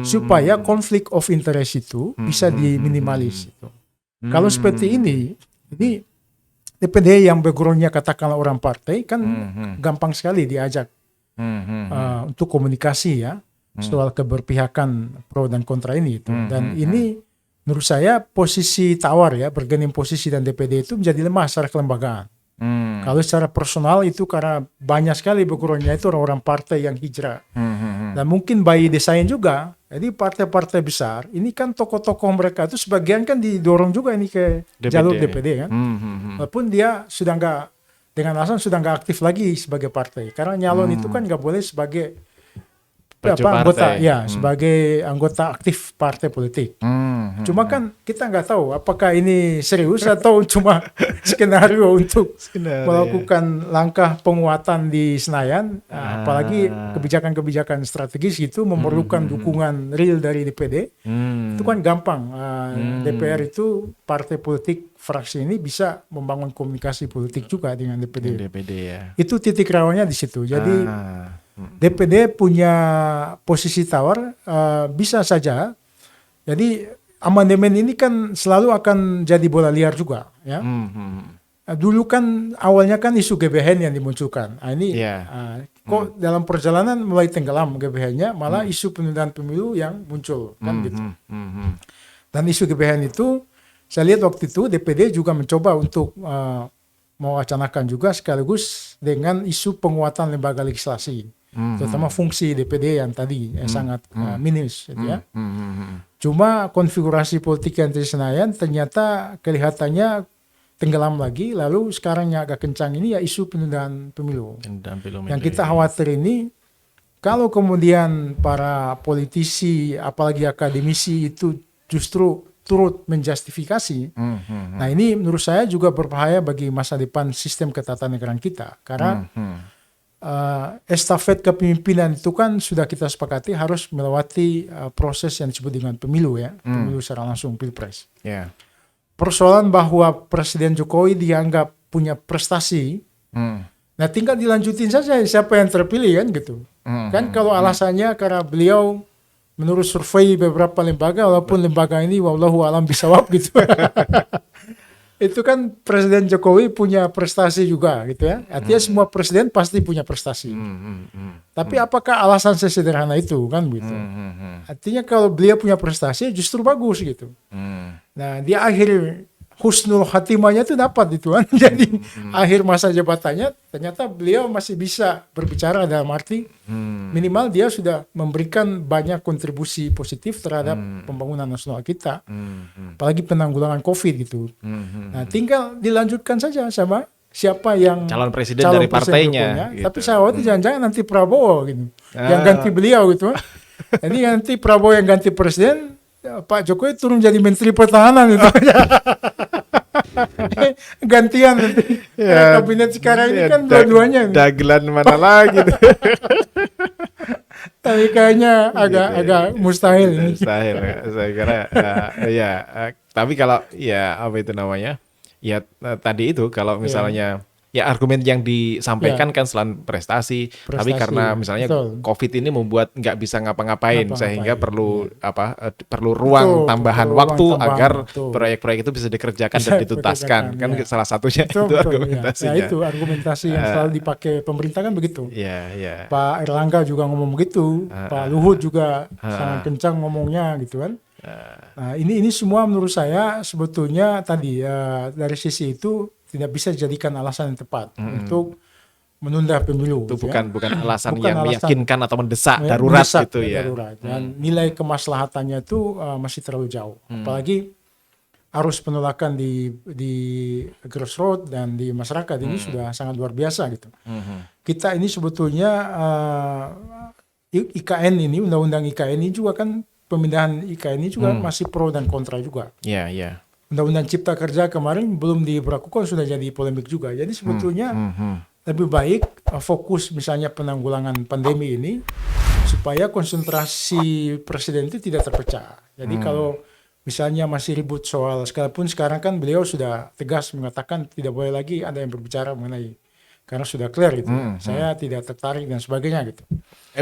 Supaya konflik of interest itu bisa diminimalis. Kalau seperti ini DPD yang backgroundnya katakanlah orang partai kan gampang sekali diajak untuk komunikasi, ya, soal keberpihakan pro dan kontra ini itu. Dan ini menurut saya posisi tawar, ya, bergening posisi dan DPD itu menjadi lemah secara kelembagaan. Kalau secara personal itu karena banyak sekali backgroundnya itu orang-orang partai yang hijrah. Dan mungkin by design juga. Jadi partai-partai besar ini kan tokoh-tokoh mereka itu sebagian kan didorong juga ini ke jalur DPD kan. Walaupun dia sudah nggak, dengan alasan sudah nggak aktif lagi sebagai partai. Karena nyalon itu kan nggak boleh sebagai anggota, ya, sebagai anggota aktif partai politik. Cuma kan kita nggak tahu apakah ini serius atau cuma skenario untuk melakukan langkah penguatan di Senayan. Apalagi kebijakan-kebijakan strategis itu memerlukan dukungan real dari DPD. Itu kan gampang. DPR itu partai politik fraksi ini bisa membangun komunikasi politik juga dengan DPD. Ya. Itu titik rawannya di situ. Jadi DPD punya posisi tawar, bisa saja. Jadi amandemen ini kan selalu akan jadi bola liar juga, ya. Dulu kan awalnya kan isu GBHN yang dimunculkan. Kok dalam perjalanan mulai tenggelam GBHN-nya, malah isu penundaan pemilu yang muncul kan gitu. Dan isu GBHN itu saya lihat waktu itu DPD juga mencoba untuk mewacanakan juga sekaligus dengan isu penguatan lembaga legislasi. Terutama fungsi DPD yang tadi sangat minis, gitu, ya. Cuma konfigurasi politik yang di Senayan ternyata kelihatannya tenggelam lagi. Lalu sekarang yang agak kencang ini ya isu penundaan pemilu. Yang kita khawatir ini kalau kemudian para politisi apalagi akademisi itu justru turut menjustifikasi. Nah, ini menurut saya juga berbahaya bagi masa depan sistem ketatanegaraan kita. Karena estafet kepemimpinan itu kan sudah kita sepakati harus melewati proses yang disebut dengan pemilu, ya, pemilu secara langsung, pilpres. Persoalan bahwa Presiden Jokowi dianggap punya prestasi, nah tinggal dilanjutin saja siapa yang terpilih kan gitu. Kan kalau alasannya karena beliau menurut survei beberapa lembaga, walaupun lembaga ini wallahu alam bisawab gitu. Itu kan Presiden Jokowi punya prestasi juga gitu, ya. Artinya semua presiden pasti punya prestasi. Tapi apakah alasan sesederhana itu kan gitu. Artinya kalau beliau punya prestasi justru bagus gitu. Nah, di akhir husnul khatimahnya itu dapat itu kan. Jadi akhir masa jabatannya ternyata beliau masih bisa berbicara dalam arti minimal dia sudah memberikan banyak kontribusi positif terhadap pembangunan nasional kita. Apalagi penanggulangan COVID gitu. Nah, tinggal dilanjutkan saja sama siapa yang calon presiden dari partainya. Gitu. Tapi saya khawatir jangan-jangan nanti Prabowo gitu. Yang ganti beliau gitu. Ini nanti Prabowo yang ganti presiden, Pak Jokowi turun jadi Menteri Pertahanan gitu. Gantian nanti. Kabinet sekarang ini kan dua-duanya. Dagelan mana lagi. Tapi kayaknya agak mustahil ini. Mustahil ya. Saya kira tapi kalau ya apa itu namanya? Ya tadi itu kalau misalnya ya argumen yang disampaikan kan selain prestasi, tapi karena misalnya COVID ini membuat nggak bisa ngapa-ngapain sehingga perlu ruang tambahan waktu agar proyek-proyek itu bisa dikerjakan dan dituntaskan kan salah satunya itu argumentasinya. Ya itu argumentasi yang selalu dipakai pemerintah kan begitu. Pak Erlangga juga ngomong begitu, Pak Luhut juga sangat kencang ngomongnya gitu kan. Nah ini semua menurut saya sebetulnya tadi dari sisi itu tidak bisa dijadikan alasan yang tepat untuk menunda pemilu. Itu bukan alasan yang meyakinkan atau mendesak darurat gitu ya. Darurat. Dan nilai kemaslahatannya itu masih terlalu jauh. Apalagi arus penolakan di grassroots dan di masyarakat ini sudah sangat luar biasa gitu. Kita ini sebetulnya IKN ini, undang-undang IKN ini juga kan pemindahan IKN ini juga masih pro dan kontra juga. Iya. Undang-undang Cipta Kerja kemarin belum diberlakukan sudah jadi polemik juga. Jadi sebetulnya lebih baik fokus misalnya penanggulangan pandemi ini supaya konsentrasi presiden itu tidak terpecah. Jadi kalau misalnya masih ribut soal, sekalipun sekarang kan beliau sudah tegas mengatakan tidak boleh lagi ada yang berbicara mengenai, karena sudah clear gitu. Saya tidak tertarik dan sebagainya gitu.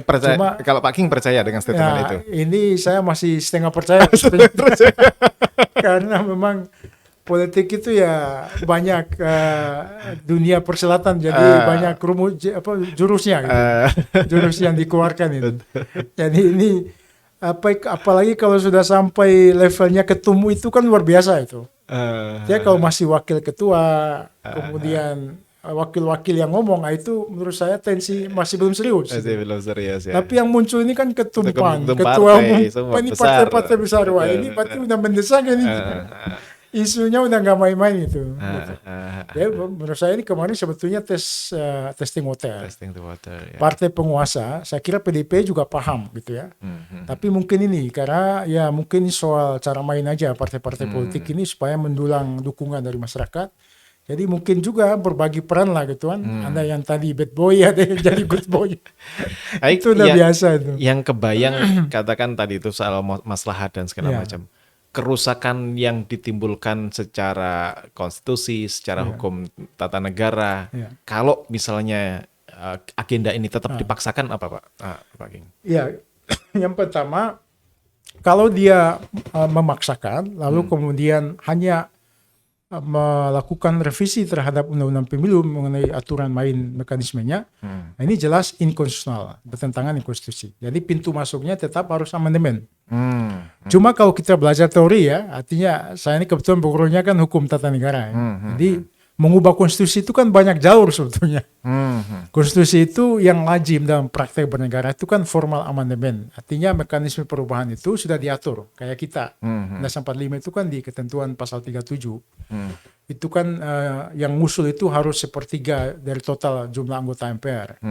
Percaya, kalau Pak King percaya dengan statement itu? Ini saya masih setengah percaya. Karena memang politik itu ya banyak dunia persilatan, jadi banyak jurusnya gitu. Jurus yang dikeluarkan itu. Jadi ini apalagi kalau sudah sampai levelnya ketum itu kan luar biasa itu. Ya kalau masih wakil ketua, kemudian wakil-wakil yang ngomong, itu menurut saya tensi masih belum serius. Tapi yang muncul ini kan ketua umum, ini partai-partai besar. Wah, ini berarti udah mendesak ini. Isunya udah nggak main-main itu. Ya, menurut saya ini kemarin sebetulnya testing water. Partai penguasa, saya kira PDIP juga paham gitu ya. Tapi mungkin ini karena ya mungkin soal cara main aja partai-partai politik ini supaya mendulang dukungan dari masyarakat. Jadi mungkin juga berbagi peran lah gitu kan. Ada yang tadi bad boy, ada yang jadi good boy. Itu udah biasa itu. Yang kebayang katakan tadi itu soal maslahat dan segala macam. Kerusakan yang ditimbulkan secara konstitusi, secara hukum tata negara. Kalau misalnya agenda ini tetap dipaksakan apa Pak King? Ya, yang pertama kalau dia memaksakan lalu kemudian hanya melakukan revisi terhadap undang-undang pemilu mengenai aturan main mekanismenya, nah ini jelas inkonstitusional, bertentangan dengan konstitusi. Jadi pintu masuknya tetap harus amandemen. Cuma kalau kita belajar teori ya, artinya saya ini kebetulan background-nya kan hukum tata negara. Jadi mengubah konstitusi itu kan banyak jalur sebetulnya. Konstitusi itu yang lazim dalam praktek bernegara itu kan formal amandemen. Artinya mekanisme perubahan itu sudah diatur. Kayak kita. Undang-Undang 45 itu kan di ketentuan pasal 37. Itu kan yang ngusul itu harus 1/3 dari total jumlah anggota MPR.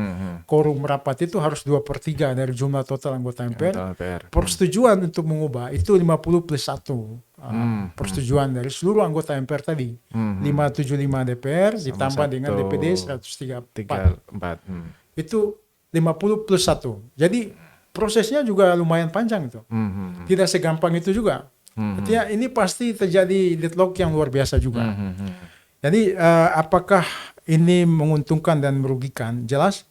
Quorum rapat itu harus 2/3 dari jumlah total anggota MPR. Persetujuan untuk mengubah itu 50+1. Persetujuan dari seluruh anggota MPR tadi. 575 DPR ditambah dengan DPD 134. Itu 50+1. Jadi prosesnya juga lumayan panjang itu. Tidak segampang itu juga. Artinya ini pasti terjadi deadlock yang luar biasa juga. Jadi apakah ini menguntungkan dan merugikan? Jelas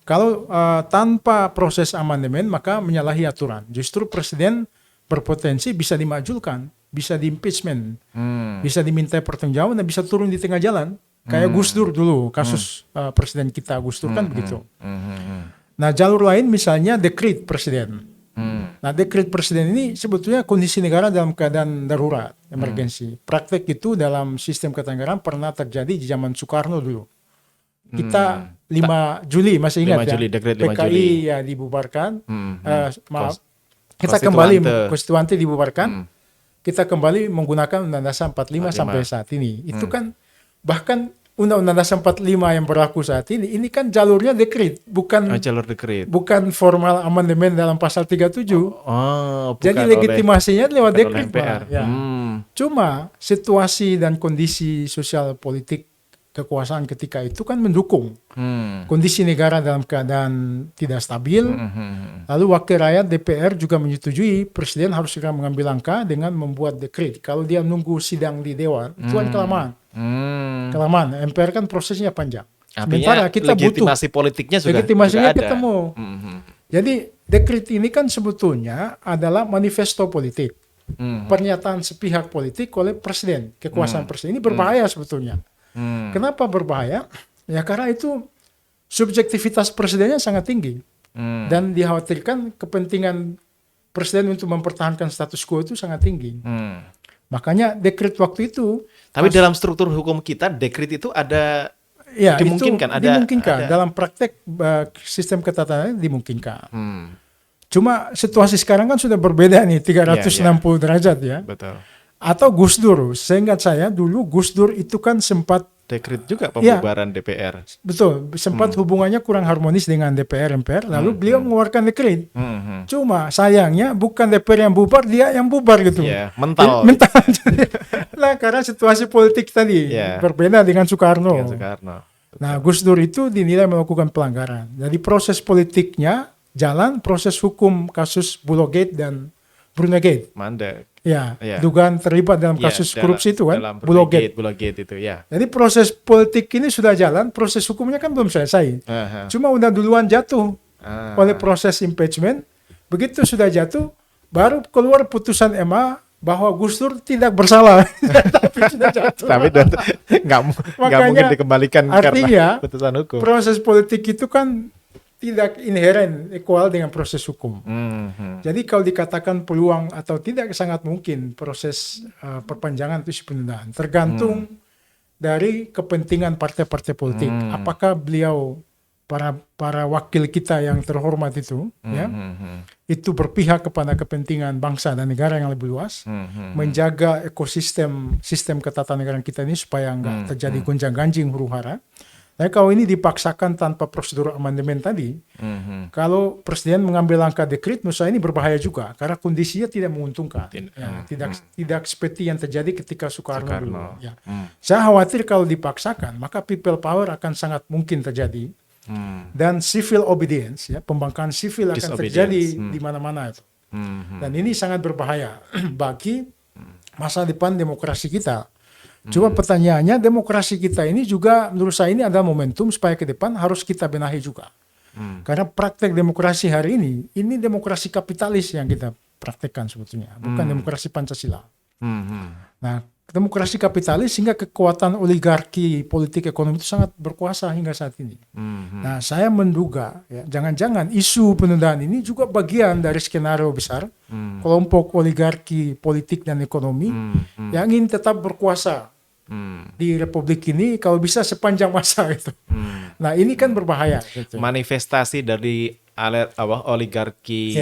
kalau tanpa proses amandemen maka menyalahi aturan. Justru presiden berpotensi bisa dimajukan, bisa di-impeachment, bisa diminta pertanggungjawaban dan bisa turun di tengah jalan. Kayak Gus Dur dulu, kasus presiden kita Gus Dur kan begitu. Nah jalur lain misalnya dekret presiden. Nah, dekret presiden ini sebetulnya kondisi negara dalam keadaan darurat, emergensi. Praktek itu dalam sistem ketatanegaraan pernah terjadi di zaman Soekarno dulu. Kita 5 Juli masih ingat 5 Juli, dekret 5 PKI Juli. ya dibubarkan. Maaf. Kita kembali konstituante dibubarkan. Kita kembali menggunakan Undang-Undang Dasar 45 sampai saat ini. Itu kan bahkan Undang-Undang Dasar 45 yang berlaku saat ini kan jalurnya dekret, bukan jalur dekret. bukan formal amandemen dalam pasal 37. Bukan Jadi legitimasinya lewat oleh dekret, MPR. Pak. Ya. Cuma situasi dan kondisi sosial politik kekuasaan ketika itu kan mendukung kondisi negara dalam keadaan tidak stabil. Lalu wakil rakyat DPR juga menyetujui presiden harus segera mengambil langkah dengan membuat dekret. Kalau dia nunggu sidang di dewan, itu kan kelamaan. Kelamaan. MPR kan prosesnya panjang. Sementara Artinya kita butuh legitimasi politiknya legitimasinya juga ada. ketemu. Jadi dekret ini kan sebetulnya adalah manifesto politik. Pernyataan sepihak politik oleh presiden. Kekuasaan presiden ini berbahaya sebetulnya. Kenapa berbahaya? Ya karena itu subjektivitas presidennya sangat tinggi. Dan dikhawatirkan kepentingan presiden untuk mempertahankan status quo itu sangat tinggi. Makanya dekret waktu itu. Tapi dalam struktur hukum kita dekret itu ada dimungkinkan. Dimungkinkan. Dalam praktek sistem ketatanegaraan dimungkinkan. Cuma situasi sekarang kan sudah berbeda nih, 360 derajat ya. Betul. Atau Gus Dur, seingat saya dulu Gus Dur itu kan sempat dekret juga pembubaran DPR. Betul, sempat hubungannya kurang harmonis dengan DPR MPR, lalu beliau mengeluarkan dekret. Cuma sayangnya bukan DPR yang bubar, dia yang bubar gitu. Mental. Nah, karena situasi politik tadi berbeda dengan Soekarno. Nah, Gus Dur itu dinilai melakukan pelanggaran. Jadi proses politiknya jalan, proses hukum kasus Bulogate dan Brunegate. Mandek. Dugaan terlibat dalam kasus korupsi itu kan, Bulogate itu ya. Jadi proses politik ini sudah jalan, proses hukumnya kan belum selesai. Cuma udah duluan jatuh oleh proses impeachment. Begitu sudah jatuh, baru keluar putusan MA bahwa Gus Dur tidak bersalah. Tapi sudah jatuh. Tapi nggak mungkin dikembalikan artinya, karena putusan hukum. Proses politik itu kan tidak inheren equal dengan proses hukum. Jadi kalau dikatakan peluang atau tidak sangat mungkin proses perpanjangan itu penundaan. Tergantung dari kepentingan partai-partai politik. Apakah beliau para wakil kita yang terhormat itu itu berpihak kepada kepentingan bangsa dan negara yang lebih luas, menjaga ekosistem sistem ketatanegaraan kita ini supaya nggak terjadi gonjang-ganjing huru-hara. Tapi kalau ini dipaksakan tanpa prosedur amandemen tadi, kalau presiden mengambil langkah dekret, menurut saya ini berbahaya juga karena kondisinya tidak menguntungkan. Tidak seperti yang terjadi ketika Soekarno dulu. Saya khawatir kalau dipaksakan, maka people power akan sangat mungkin terjadi. Dan civil obedience, pembangkangan sivil akan terjadi di mana-mana itu. Dan ini sangat berbahaya bagi masa depan demokrasi kita. Cuma pertanyaannya, demokrasi kita ini juga menurut saya ini adalah momentum supaya ke depan harus kita benahi juga. Karena praktek demokrasi hari ini demokrasi kapitalis yang kita praktekkan sebetulnya, bukan demokrasi Pancasila. Nah, demokrasi kapitalis sehingga kekuatan oligarki politik ekonomi itu sangat berkuasa hingga saat ini. Nah, saya menduga jangan-jangan isu penundaan ini juga bagian dari skenario besar kelompok oligarki politik dan ekonomi yang ingin tetap berkuasa di republik ini kalau bisa sepanjang masa itu. Nah, ini kan berbahaya. Gitu. Manifestasi dari oligarki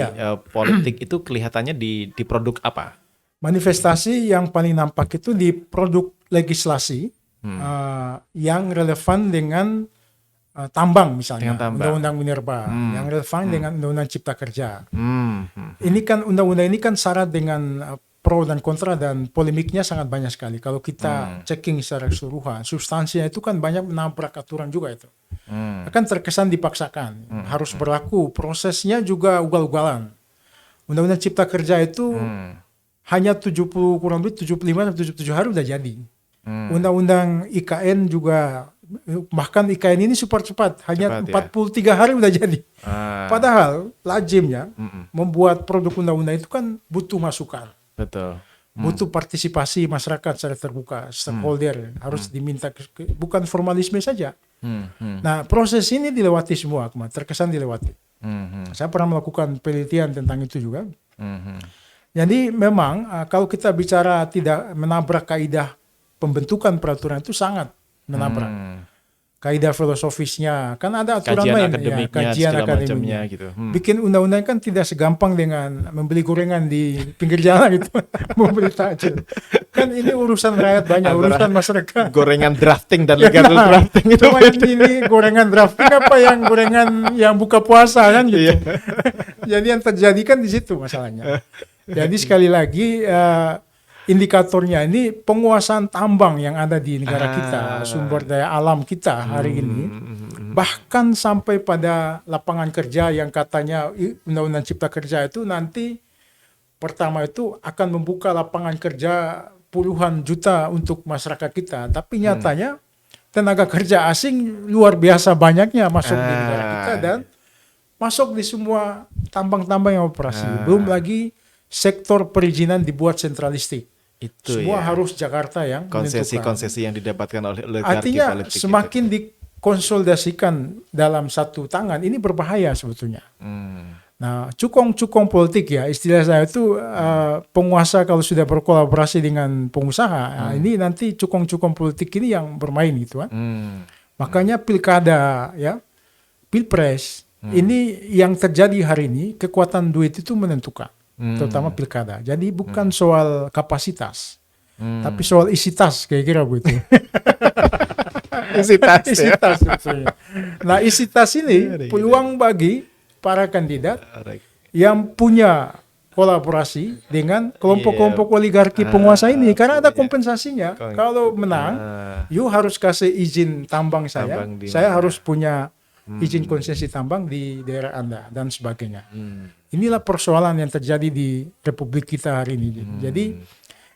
politik itu kelihatannya di produk apa? Manifestasi yang paling nampak itu di produk legislasi yang relevan dengan tambang misalnya, Undang-Undang Minerba, yang relevan dengan Undang-Undang Cipta Kerja. Ini kan undang-undang ini kan syarat dengan pro dan kontra dan polemiknya sangat banyak sekali. Kalau kita checking secara keseluruhan, substansinya itu kan banyak menabrak aturan juga itu. Akan terkesan dipaksakan, harus berlaku. Prosesnya juga ugal-ugalan. Undang-Undang Cipta Kerja itu hanya 75 atau 77 hari udah jadi. Undang-undang IKN juga, bahkan IKN ini super cepat, hanya 43 hari udah jadi. Padahal lazimnya membuat produk undang-undang itu kan butuh masukan. Betul. Butuh partisipasi masyarakat secara terbuka, stakeholder harus diminta, bukan formalisme saja. Nah, proses ini dilewati semua, terkesan dilewati. Saya pernah melakukan penelitian tentang itu juga. Jadi memang kalau kita bicara tidak menabrak kaidah pembentukan peraturan itu sangat menabrak. Kaidah filosofisnya kan ada aturan Kajian lain akademiknya, kajian segala akademiknya macamnya gitu. bikin undang-undang kan tidak segampang dengan membeli gorengan di pinggir jalan gitu membeli takjil kan ini urusan rakyat banyak Antara urusan masyarakat. Gorengan drafting dan legal drafting itu Cuma ini gorengan drafting apa yang gorengan yang buka puasa kan gitu. Jadi yang terjadi kan di situ masalahnya. Jadi sekali lagi indikatornya ini penguasaan tambang yang ada di negara kita, sumber daya alam kita hari ini, bahkan sampai pada lapangan kerja yang katanya Undang-Undang Cipta Kerja itu nanti pertama itu akan membuka lapangan kerja puluhan juta untuk masyarakat kita, tapi nyatanya tenaga kerja asing luar biasa banyaknya masuk di negara kita dan masuk di semua tambang-tambang yang operasi. Belum lagi sektor perizinan dibuat sentralistik. Itu Semua ya. harus Jakarta yang menentukan. Konsesi-konsesi yang didapatkan oleh oligarki Artinya politik semakin dikonsolidasikan dalam satu tangan ini berbahaya sebetulnya. Nah, cukong-cukong politik ya istilah saya itu penguasa kalau sudah berkolaborasi dengan pengusaha, ini nanti cukong-cukong politik ini yang bermain gitu kan. Makanya pilkada ya, pilpres ini yang terjadi hari ini kekuatan duit itu menentukan. Terutama pilkada. Jadi bukan soal kapasitas, tapi soal isi tas kira-kira begitu. isi tas ya. Isi tas sebetulnya. Nah isi tas ini peluang bagi para kandidat yang punya kolaborasi dengan kelompok-kelompok oligarki penguasa ini karena ada kompensasinya. Kalau menang, you harus kasih izin tambang saya harus punya izin konsesi tambang di daerah Anda dan sebagainya. Inilah persoalan yang terjadi di Republik kita hari ini. Jadi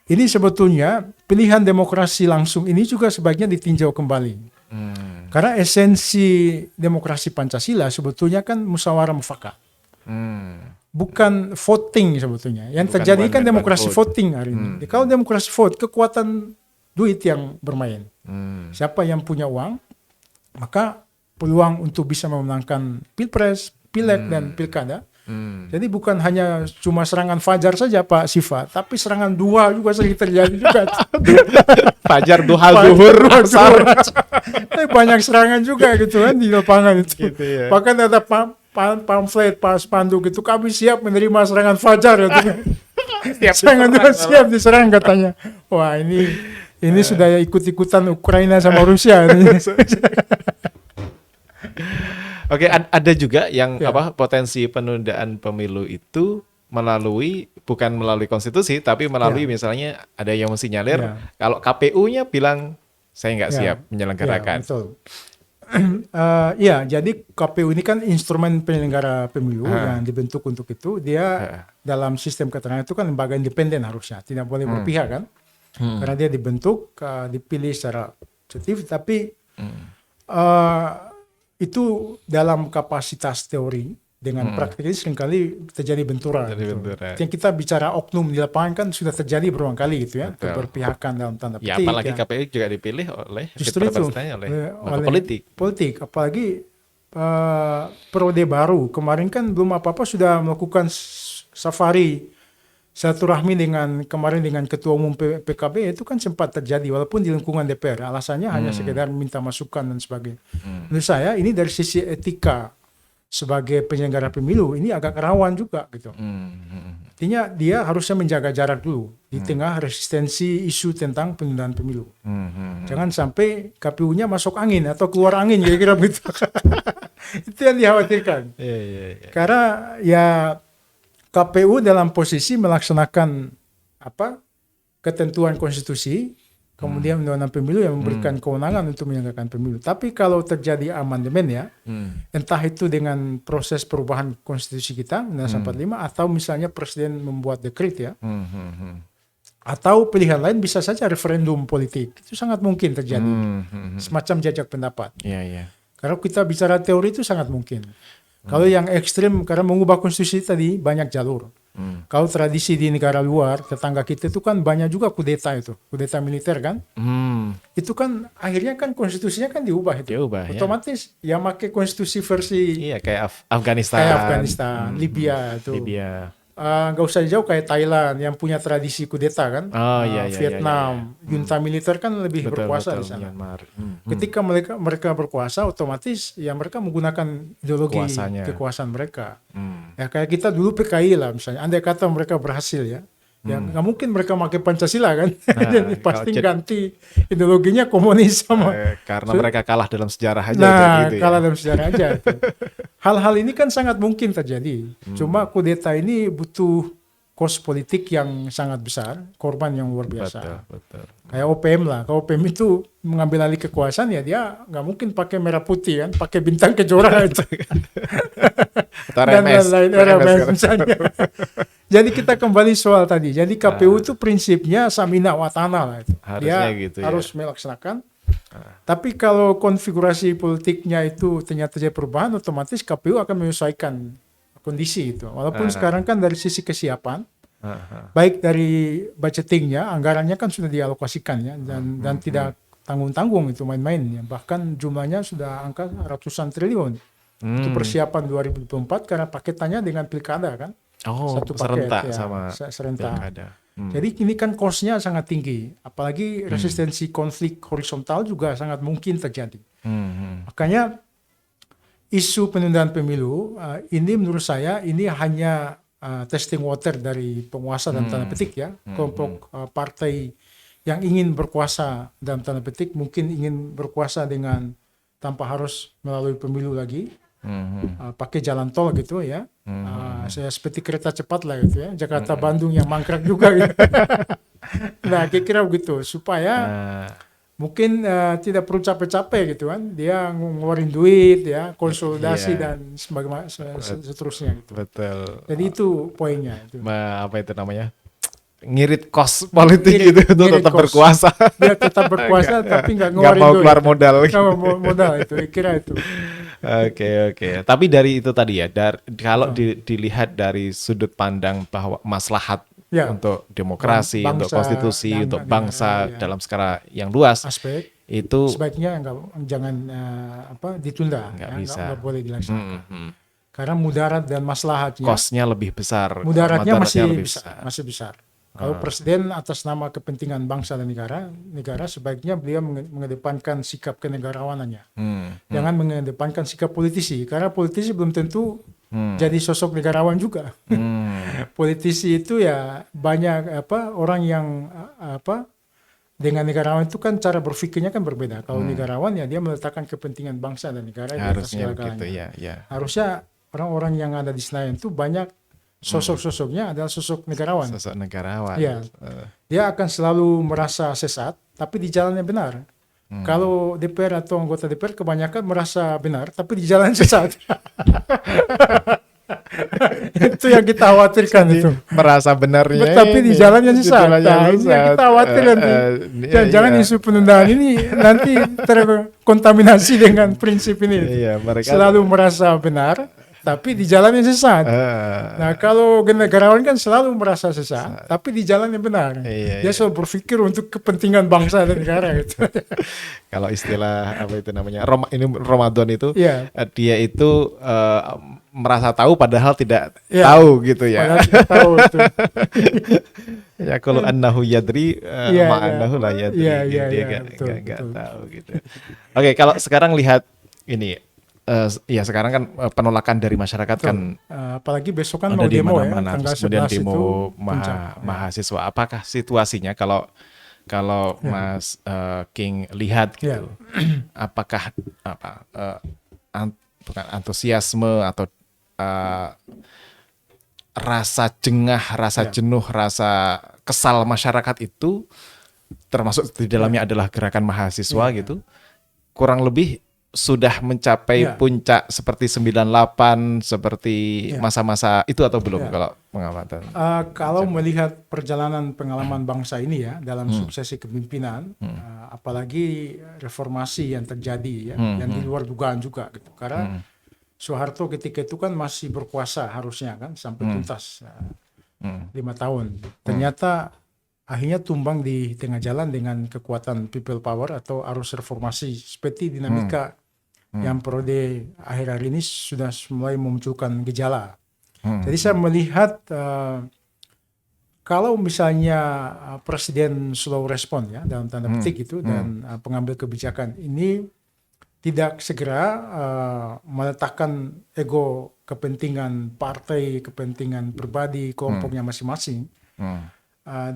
ini sebetulnya pilihan demokrasi langsung ini juga sebaiknya ditinjau kembali. Karena esensi demokrasi Pancasila sebetulnya kan musyawarah mufakat. Bukan voting sebetulnya. Yang terjadi kan demokrasi voting hari ini. Kalau demokrasi vote, kekuatan duit yang bermain. Siapa yang punya uang, maka peluang untuk bisa memenangkan pilpres, pileg, dan pilkada. Jadi bukan hanya cuma serangan fajar saja Pak Siva, tapi serangan duha juga sering terjadi juga. Fajar, duha, zuhur, asar. Banyak serangan juga gitu kan di lapangan itu. Gitu ya. Bahkan ada pamflet, spanduk gitu, kami siap menerima serangan fajar gitu. Serangan duha siap diserang katanya. Wah ini sudah ikut-ikutan Ukraina sama Rusia. Oke, ada juga yang potensi penundaan pemilu itu bukan melalui konstitusi, tapi melalui misalnya ada yang mensinyalir kalau KPU-nya bilang saya nggak siap menyelenggarakan. Betul. Jadi KPU ini kan instrumen penyelenggara pemilu yang dibentuk untuk itu. Dia dalam sistem keterangan itu kan lembaga independen harusnya, tidak boleh berpihak kan, karena dia dibentuk, dipilih secara objektif, tapi itu dalam kapasitas teori dengan praktik ini seringkali terjadi benturan. Yang kita bicara oknum di lapangan kan sudah terjadi berulang kali gitu ya, keberpihakan dalam tanda petik. Ya apalagi KPU juga dipilih oleh justru itu oleh politik. Apalagi periode baru kemarin kan belum apa-apa sudah melakukan safari silaturahmi dengan Ketua Umum PKB itu kan sempat terjadi walaupun di lingkungan DPR. Alasannya hanya sekedar minta masukan dan sebagainya. Menurut saya ini dari sisi etika sebagai penyelenggara pemilu ini agak rawan juga gitu. Artinya dia harusnya menjaga jarak dulu di tengah resistensi isu tentang penundaan pemilu. Jangan sampai KPU-nya masuk angin atau keluar angin kira-kira begitu. Itu yang dikhawatirkan. Karena ya KPU dalam posisi melaksanakan ketentuan konstitusi, kemudian undang-undang pemilu yang memberikan kewenangan untuk menyelenggarakan pemilu. Tapi kalau terjadi amandemen ya, entah itu dengan proses perubahan konstitusi kita, Undang-Undang 45, atau misalnya presiden membuat dekret ya, atau pilihan lain bisa saja referendum politik. Itu sangat mungkin terjadi, semacam jajak pendapat. Kalau kita bicara teori itu sangat mungkin. Kalau yang ekstrim karena mengubah konstitusi tadi banyak jalur. Kalau tradisi di negara luar tetangga kita itu kan banyak juga kudeta militer kan. Itu kan akhirnya kan konstitusinya kan diubah itu. Otomatis yang pakai konstitusi versi kayak Afghanistan, Libya itu. nggak usah jauh kayak Thailand yang punya tradisi kudeta kan. Oh iya iya iya Vietnam, junta militer kan lebih betul berkuasa betul di sana. Myanmar. Ketika mereka berkuasa, otomatis ya mereka menggunakan ideologi Kuasanya. kekuasaan mereka. Hmm. Ya kayak kita dulu PKI lah misalnya. Andai kata mereka berhasil ya, ya nggak mungkin mereka pakai Pancasila kan. Jadi pasti kalau ganti ideologinya komunis sama. Karena mereka kalah dalam sejarah aja Nah, gitu ya. kalah dalam sejarah aja. Itu. Hal-hal ini kan sangat mungkin terjadi. Cuma kudeta ini butuh kos politik yang sangat besar, korban yang luar biasa. Betul, betul. Kayak OPM lah. Kalau OPM itu mengambil alih kekuasaan ya dia nggak mungkin pakai merah putih kan, pakai bintang kejora itu. Atau Dan RMS. lain-lain RMS misalnya. Jadi kita kembali soal tadi. Jadi KPU itu prinsipnya samina watana lah itu. Harusnya Dia gitu ya. harus melaksanakan. Tapi kalau konfigurasi politiknya itu ternyata terjadi perubahan, otomatis KPU akan menyesuaikan kondisi itu. Walaupun sekarang kan dari sisi kesiapan, baik dari budgetingnya, anggarannya kan sudah dialokasikan ya, dan tidak tanggung-tanggung itu main-main ya. Bahkan jumlahnya sudah angka ratusan triliun. Itu persiapan 2024 karena paketannya dengan pilkada kan. Oh, Satu paket, serentak ya, sama serentak. pilkada. Jadi ini kan cost-nya sangat tinggi. Apalagi resistensi konflik horizontal juga sangat mungkin terjadi. Makanya isu penundaan pemilu ini menurut saya ini hanya testing water dari penguasa dalam tanda petik ya. Kelompok partai yang ingin berkuasa dalam tanda petik mungkin ingin berkuasa dengan tanpa harus melalui pemilu lagi. Pakai jalan tol gitu ya. Saya seperti kereta cepat lah gitu ya. Jakarta Bandung yang mangkrak juga gitu. Nah, kira-kira begitu supaya mungkin tidak perlu capek-capek gitu kan. Dia ngeluarin duit ya, konsolidasi dan sebagainya seterusnya gitu. Betul. Jadi itu poinnya itu. Apa itu namanya? Ngirit kos politik gitu untuk ngirit tetap cost. berkuasa. Dia tetap berkuasa tapi nggak Nggak ngeluarin mau duit. keluar modal. Nggak mau modal itu, kira itu. Oke. Tapi dari itu tadi ya, kalau dilihat dari sudut pandang bahwa maslahat untuk demokrasi, untuk Bangsa konstitusi, dan untuk negara, bangsa ya. dalam skala yang luas, Aspek itu sebaiknya jangan ditunda, nggak ya, bisa. nggak boleh dilaksanakan. Karena mudarat dan maslahatnya, Cost-nya lebih besar. mudaratnya Mudaratnya lebih masih besar. Kalau presiden atas nama kepentingan bangsa dan negara sebaiknya beliau mengedepankan sikap kenegarawanannya. Jangan mengedepankan sikap politisi, karena politisi belum tentu jadi sosok negarawan juga. Politisi itu ya banyak orang yang dengan negarawan itu kan cara berpikirnya kan berbeda. Kalau negarawan ya dia meletakkan kepentingan bangsa dan negara di atas harusnya segala-galanya. begitu ya. Harusnya orang-orang yang ada di Senayan itu banyak sosok-sosoknya adalah sosok negarawan. Sosok negarawan. Ya, dia akan selalu merasa sesat, tapi di jalannya benar. Kalau DPR atau anggota DPR kebanyakan merasa benar, tapi di jalan sesat. Itu yang kita khawatirkan itu. Merasa benarnya. Tapi di jalannya sesat. Nah, ini yang kita khawatir nanti. Jangan isu penundaan ini nanti terkontaminasi dengan prinsip ini. Iya, mereka Selalu merasa benar, tapi di jalan yang sesat. Nah, kalau negarawan kan selalu merasa sesat, tapi di jalan yang benar. Dia selalu berpikir untuk kepentingan bangsa dan negara gitu. Kalau istilah apa itu namanya ini Ramadan itu, dia itu merasa tahu padahal tidak tahu gitu ya. Padahal tidak tahu itu. Ya kalau annahu yadri ma'annahu la yadri. Dia nggak tahu gitu. Oke, kalau sekarang lihat ini. Ya sekarang kan penolakan dari masyarakat kan apalagi besok kan ada mau di demo mana-mana, tanggal kemudian 11 demo itu puncak. mahasiswa. Apakah situasinya kalau Mas King lihat gitu, apakah bukan antusiasme atau rasa jengah, rasa jenuh, rasa kesal masyarakat itu termasuk di dalamnya adalah gerakan mahasiswa gitu, kurang lebih sudah mencapai puncak seperti 98, seperti masa-masa itu atau belum kalau pengamatan? Kalau melihat perjalanan pengalaman bangsa ini ya dalam suksesi kepemimpinan, apalagi reformasi yang terjadi ya, yang di luar dugaan juga gitu. Karena Soeharto ketika itu kan masih berkuasa harusnya kan sampai tuntas 5 tahun. Ternyata akhirnya tumbang di tengah jalan dengan kekuatan people power atau arus reformasi seperti dinamika yang periode akhir-akhir ini sudah mulai memunculkan gejala. Jadi saya melihat kalau misalnya presiden slow respon ya dalam tanda petik itu dan pengambil kebijakan ini tidak segera meletakkan ego kepentingan partai, kepentingan pribadi, kelompoknya masing-masing.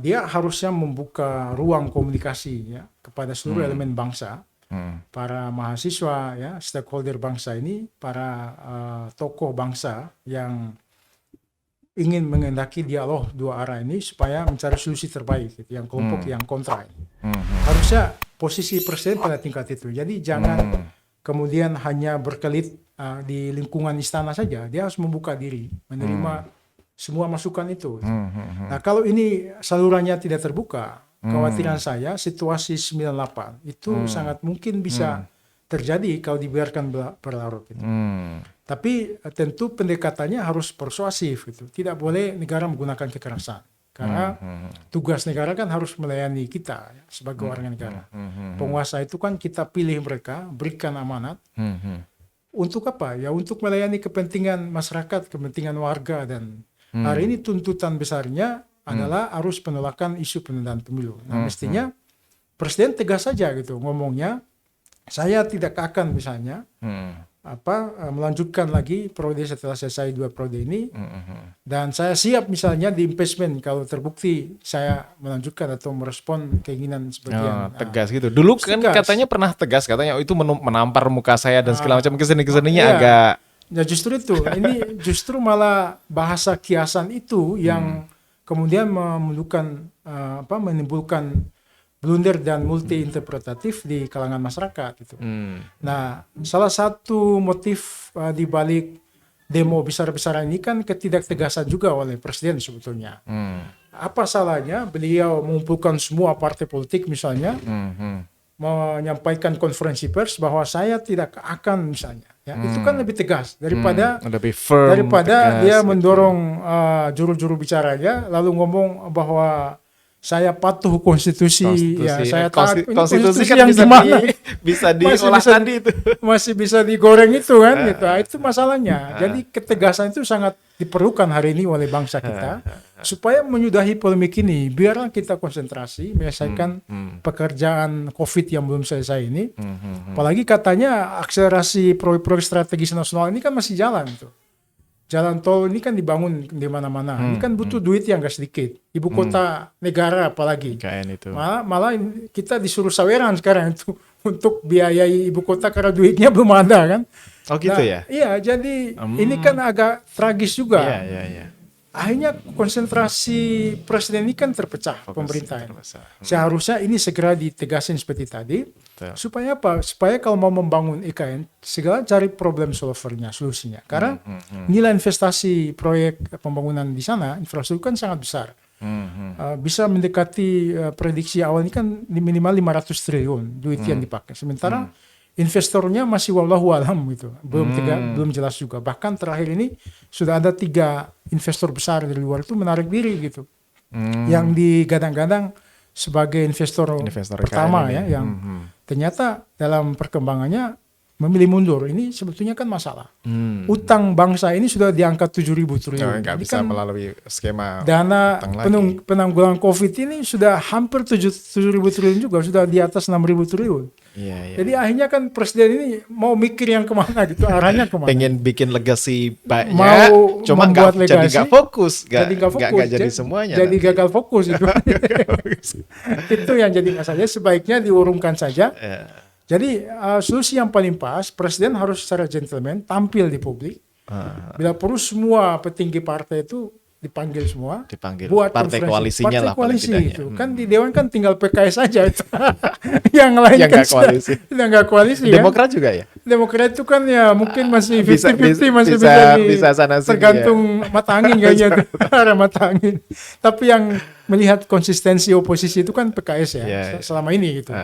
Dia harusnya membuka ruang komunikasi ya kepada seluruh elemen bangsa, para mahasiswa ya, stakeholder bangsa ini, para tokoh bangsa yang ingin mengendaki dialog dua arah ini supaya mencari solusi terbaik gitu, yang kelompok yang kontra ini. Harusnya posisi presiden pada tingkat itu. Jadi jangan kemudian hanya berkelit di lingkungan istana saja. Dia harus membuka diri, menerima semua masukan itu. Nah, kalau ini salurannya tidak terbuka, kekhawatiran saya situasi 98 itu sangat mungkin bisa terjadi kalau dibiarkan berlarut gitu. Tapi tentu pendekatannya harus persuasif gitu. Tidak boleh negara menggunakan kekerasan. Karena tugas negara kan harus melayani kita ya, sebagai warga negara. Penguasa itu kan kita pilih mereka, berikan amanat. Untuk apa? Ya untuk melayani kepentingan masyarakat, kepentingan warga. Dan hari ini tuntutan besarnya adalah arus penolakan isu penundaan pemilu. Nah mestinya presiden tegas saja gitu ngomongnya. Saya tidak akan misalnya melanjutkan lagi periode setelah selesai 2 periode ini, dan saya siap misalnya di impeachment kalau terbukti saya melanjutkan atau merespon keinginan sebagian. Tegas gitu. Dulu kan tegas. katanya pernah tegas, katanya itu menampar muka saya dan segala macam, kesini-kesininya iya. agak. Ya justru itu. Ini justru malah bahasa kiasan itu yang kemudian menimbulkan blunder dan multi interpretatif di kalangan masyarakat itu. Nah, salah satu motif di balik demo besar-besaran ini kan ketidaktegasan juga oleh presiden sebetulnya. Apa salahnya beliau mengumpulkan semua partai politik misalnya, menyampaikan konferensi pers bahwa saya tidak akan misalnya. Ya, itu kan lebih tegas daripada lebih firm, daripada tegas, dia gitu. mendorong juru-juru bicaranya lalu ngomong bahwa saya patuh konstitusi. Ya, saya taat konstitusi kan yang bisa gimana? bisa diolah tadi itu. Masih bisa digoreng itu kan gitu. Itu masalahnya. Jadi ketegasan itu sangat diperlukan hari ini oleh bangsa kita supaya menyudahi polemik ini. Biarlah kita konsentrasi menyelesaikan pekerjaan COVID yang belum selesai ini. Apalagi katanya akselerasi proyek-proyek strategis nasional ini kan masih jalan tuh. Jalan tol ini kan dibangun di mana-mana. Ini kan butuh duit yang gak sedikit. Ibu kota negara apalagi. IKN itu. Malah kita disuruh saweran sekarang itu untuk biayai ibu kota karena duitnya belum ada kan. Oh gitu ya? Iya, jadi ini kan agak tragis juga. Iya. Akhirnya konsentrasi presiden ini kan terpecah pemerintahan. Seharusnya ini segera ditegasin seperti tadi. Betul. Supaya apa? Supaya kalau mau membangun IKN, segala cari problem solvernya, solusinya. Karena nilai investasi proyek pembangunan di sana, infrastruktur kan sangat besar. Bisa mendekati prediksi awal ini kan minimal 500 triliun duit yang dipakai. Sementara investornya masih wallahu alam gitu, belum jelas juga. Bahkan terakhir ini sudah ada 3 investor besar dari luar itu menarik diri gitu, yang digadang-gadang sebagai investor pertama ya, yang ternyata dalam perkembangannya memilih mundur. Ini sebetulnya kan masalah. Utang bangsa ini sudah di angka 7.000 triliun. Nggak bisa kan melalui skema dana penanggulangan COVID ini sudah hampir 7.000 triliun juga, sudah di atas 6.000 triliun. Iya. Jadi akhirnya kan presiden ini mau mikir yang kemana gitu, arahnya kemana. Pengen bikin legacy banyak, mau cuma jadi nggak fokus, nggak jadi semuanya. Jadi gagal fokus itu. Itu yang jadi masalahnya, sebaiknya diurungkan saja. Jadi solusi yang paling pas, presiden harus secara gentleman tampil di publik. Bila perlu semua petinggi partai itu dipanggil semua. Buat partai koalisinya lah. Partai koalisi itu. Kan di Dewan kan tinggal PKS saja itu. Yang lain yang kan nggak koalisi. Demokrat juga ya? Demokrat itu kan ya mungkin masih 50-50, masih bisa sana sini, tergantung mata angin kayaknya. Arah mata angin. Tapi yang melihat konsistensi oposisi itu kan PKS ya. Selama ini gitu.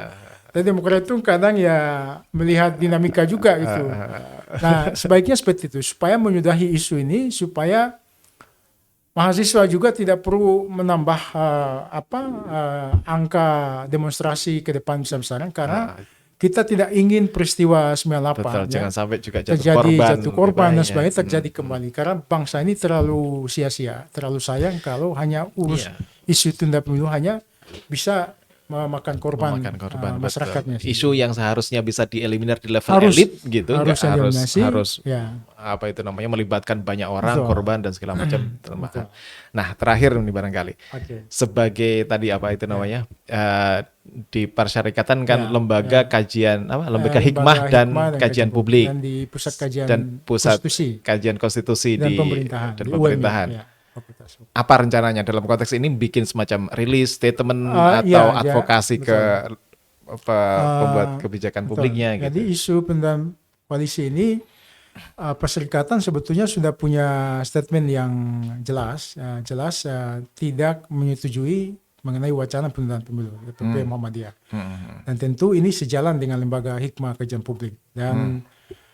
Dan Demokrat itu kadang ya melihat dinamika juga gitu. Nah, sebaiknya seperti itu supaya menyudahi isu ini, supaya mahasiswa juga tidak perlu menambah angka demonstrasi ke depan besar-besaran, karena kita tidak ingin peristiwa 98 Betul, ya, jangan sampai juga jatuh terjadi korban. jatuh korban dan banyak. sebagainya terjadi kembali karena bangsa ini terlalu sia-sia, terlalu sayang kalau hanya urus Iya. isu tunda pemilu hanya bisa memakan korban, Memakan korban, betul. masyarakatnya sendiri. Isu yang seharusnya bisa dieliminir di level Harus- elit gitu, harus nggak eliminasi, harus ya. apa itu namanya melibatkan banyak orang, Betul. korban dan segala macam. Nah, terakhir nih barangkali Oke. sebagai tadi apa itu namanya di Persyarikatan kan Ya, lembaga kajian apa lembaga hikmah dan kajian publik dan di pusat kajian dan pusat konstitusi kajian konstitusi dan di pemerintahan, dan di pemerintahan. UMI, ya, Fakultas Hukum. Apa rencananya dalam konteks ini bikin semacam rilis statement atau Iya, advokasi betul. ke pembuat kebijakan Betul. publiknya Jadi gitu. isu pendamping koalisi ini Perserikatan sebetulnya sudah punya statement yang jelas, tidak menyetujui mengenai wacana penundaan pemilu PP Muhammadiyah. Dan tentu ini sejalan dengan lembaga hikmah kajian publik dan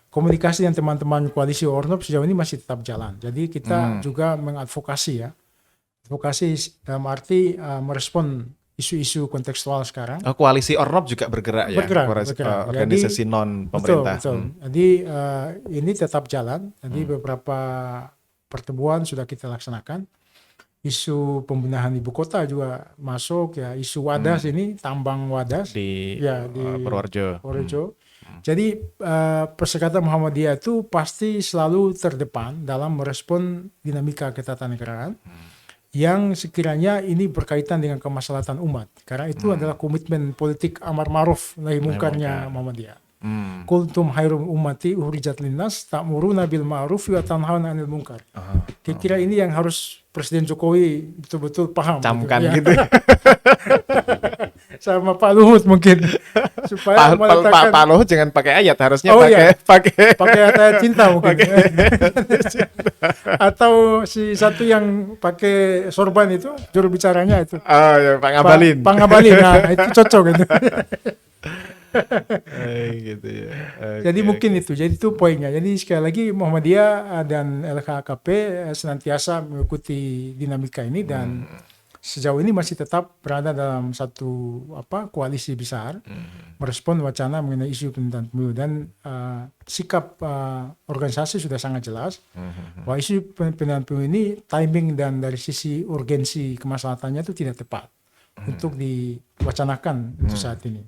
komunikasi dengan teman-teman koalisi Ornop sejauh ini masih tetap jalan. Jadi kita juga mengadvokasi ya, advokasi dalam arti merespon isu-isu kontekstual sekarang. Koalisi Ornop juga bergerak ya, Bergerak. organisasi non pemerintah. Betul. Jadi ini tetap jalan. Jadi beberapa pertemuan sudah kita laksanakan. Isu pembenahan ibu kota juga masuk ya. Isu Wadas ini tambang Wadas Di Purworejo. Purworejo. Jadi Perserikatan Muhammadiyah itu pasti selalu terdepan dalam merespon dinamika ketatanegaraan yang sekiranya ini berkaitan dengan kemaslahatan umat. Karena itu adalah komitmen politik amar ma'ruf nahi mungkarnya Muhammadiyah. Kuntum khairum ummati ukhrijat linnas ta'muruna bil ma'ruf wa tanhauna 'anil munkar. Kira-kira ini yang harus Presiden Jokowi betul-betul paham. Camkan gitu. gitu. Sama Pak Luhut mungkin supaya Pak Luhut jangan pakai ayat, harusnya pakai ayat cinta mungkin. Atau si satu yang pakai sorban itu juru bicaranya itu. Oh ya, Pak Ngabalin. Pak Ngabalin, nah itu cocok gitu. Gitu ya. Jadi mungkin itu. Jadi itu poinnya. Jadi sekali lagi Muhammadiyah dan LHKP senantiasa mengikuti dinamika ini dan sejauh ini masih tetap berada dalam satu koalisi besar merespon wacana mengenai isu penundaan pemilu dan sikap organisasi sudah sangat jelas bahwa isu penundaan pemilu ini timing dan dari sisi urgensi kemaslahatannya itu tidak tepat untuk diwacanakan untuk saat ini.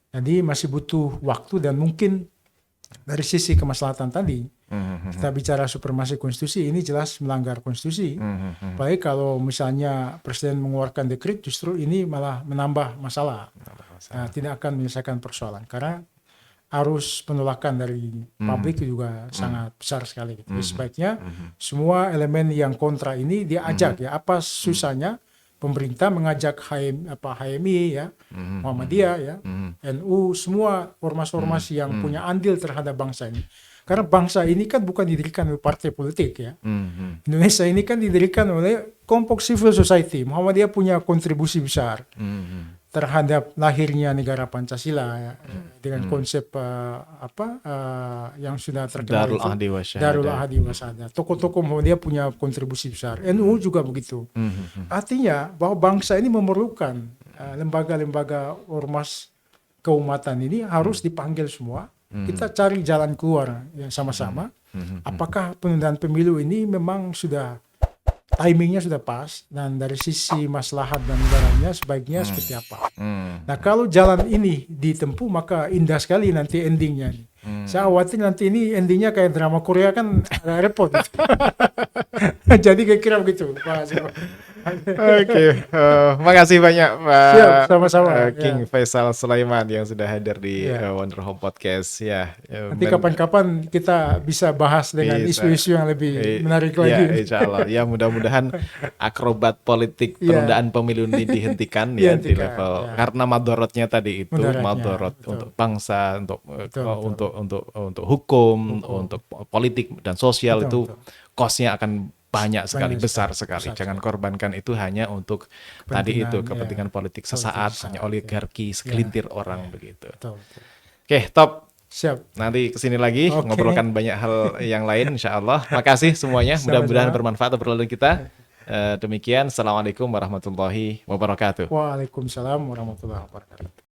Jadi masih butuh waktu dan mungkin dari sisi kemaslahatan tadi kita bicara supremasi konstitusi ini jelas melanggar konstitusi. Baik kalau misalnya presiden mengeluarkan dekret justru ini malah menambah masalah. Tidak akan menyelesaikan persoalan karena arus penolakan dari publik juga sangat besar sekali. Jadi sebaiknya semua elemen yang kontra ini diajak ya apa susahnya pemerintah mengajak HMI ya, Muhammadiyah ya, NU, semua ormas-ormas yang punya andil terhadap bangsa ini. Karena bangsa ini kan bukan didirikan oleh partai politik ya. Indonesia ini kan didirikan oleh kelompok civil society. Muhammadiyah punya kontribusi besar terhadap lahirnya negara Pancasila ya, dengan konsep yang sudah terkenal Darul Ahdi wa Syahadah. Tokoh-tokoh Muhammadiyah punya kontribusi besar. NU juga begitu. Artinya bahwa bangsa ini memerlukan lembaga-lembaga ormas keumatan ini harus dipanggil semua. Kita cari jalan keluar yang sama-sama. Apakah penundaan pemilu ini memang sudah timingnya sudah pas dan dari sisi maslahat dan negaranya sebaiknya seperti apa. Nah kalau jalan ini ditempuh maka indah sekali nanti endingnya. Saya khawatir nanti ini endingnya kayak drama Korea kan repot. Jadi kira-kira begitu Pak Zero. Oke, makasih banyak Pak sama-sama. King Faisal Sulaiman yang sudah hadir di Wonder Home Podcast ya. Nanti kapan-kapan kita bisa bahas dengan isu-isu yang lebih menarik lagi. Ya, insya Allah. Ya mudah-mudahan akrobat politik penundaan pemilu ini dihentikan ya di level karena madorotnya tadi itu madorot untuk bangsa, untuk hukum, untuk politik dan sosial itu cost-nya akan banyak sekali, besar sekali. Jangan korbankan itu hanya untuk tadi itu kepentingan politik sesaat, hanya oligarki segelintir orang begitu. Oke, top. Siap. Nanti kesini lagi ngobrolkan banyak hal yang lain insya Allah. Makasih semuanya. Mudah-mudahan bermanfaat obrolan kita. Demikian. Assalamualaikum warahmatullahi wabarakatuh. Waalaikumsalam warahmatullahi wabarakatuh.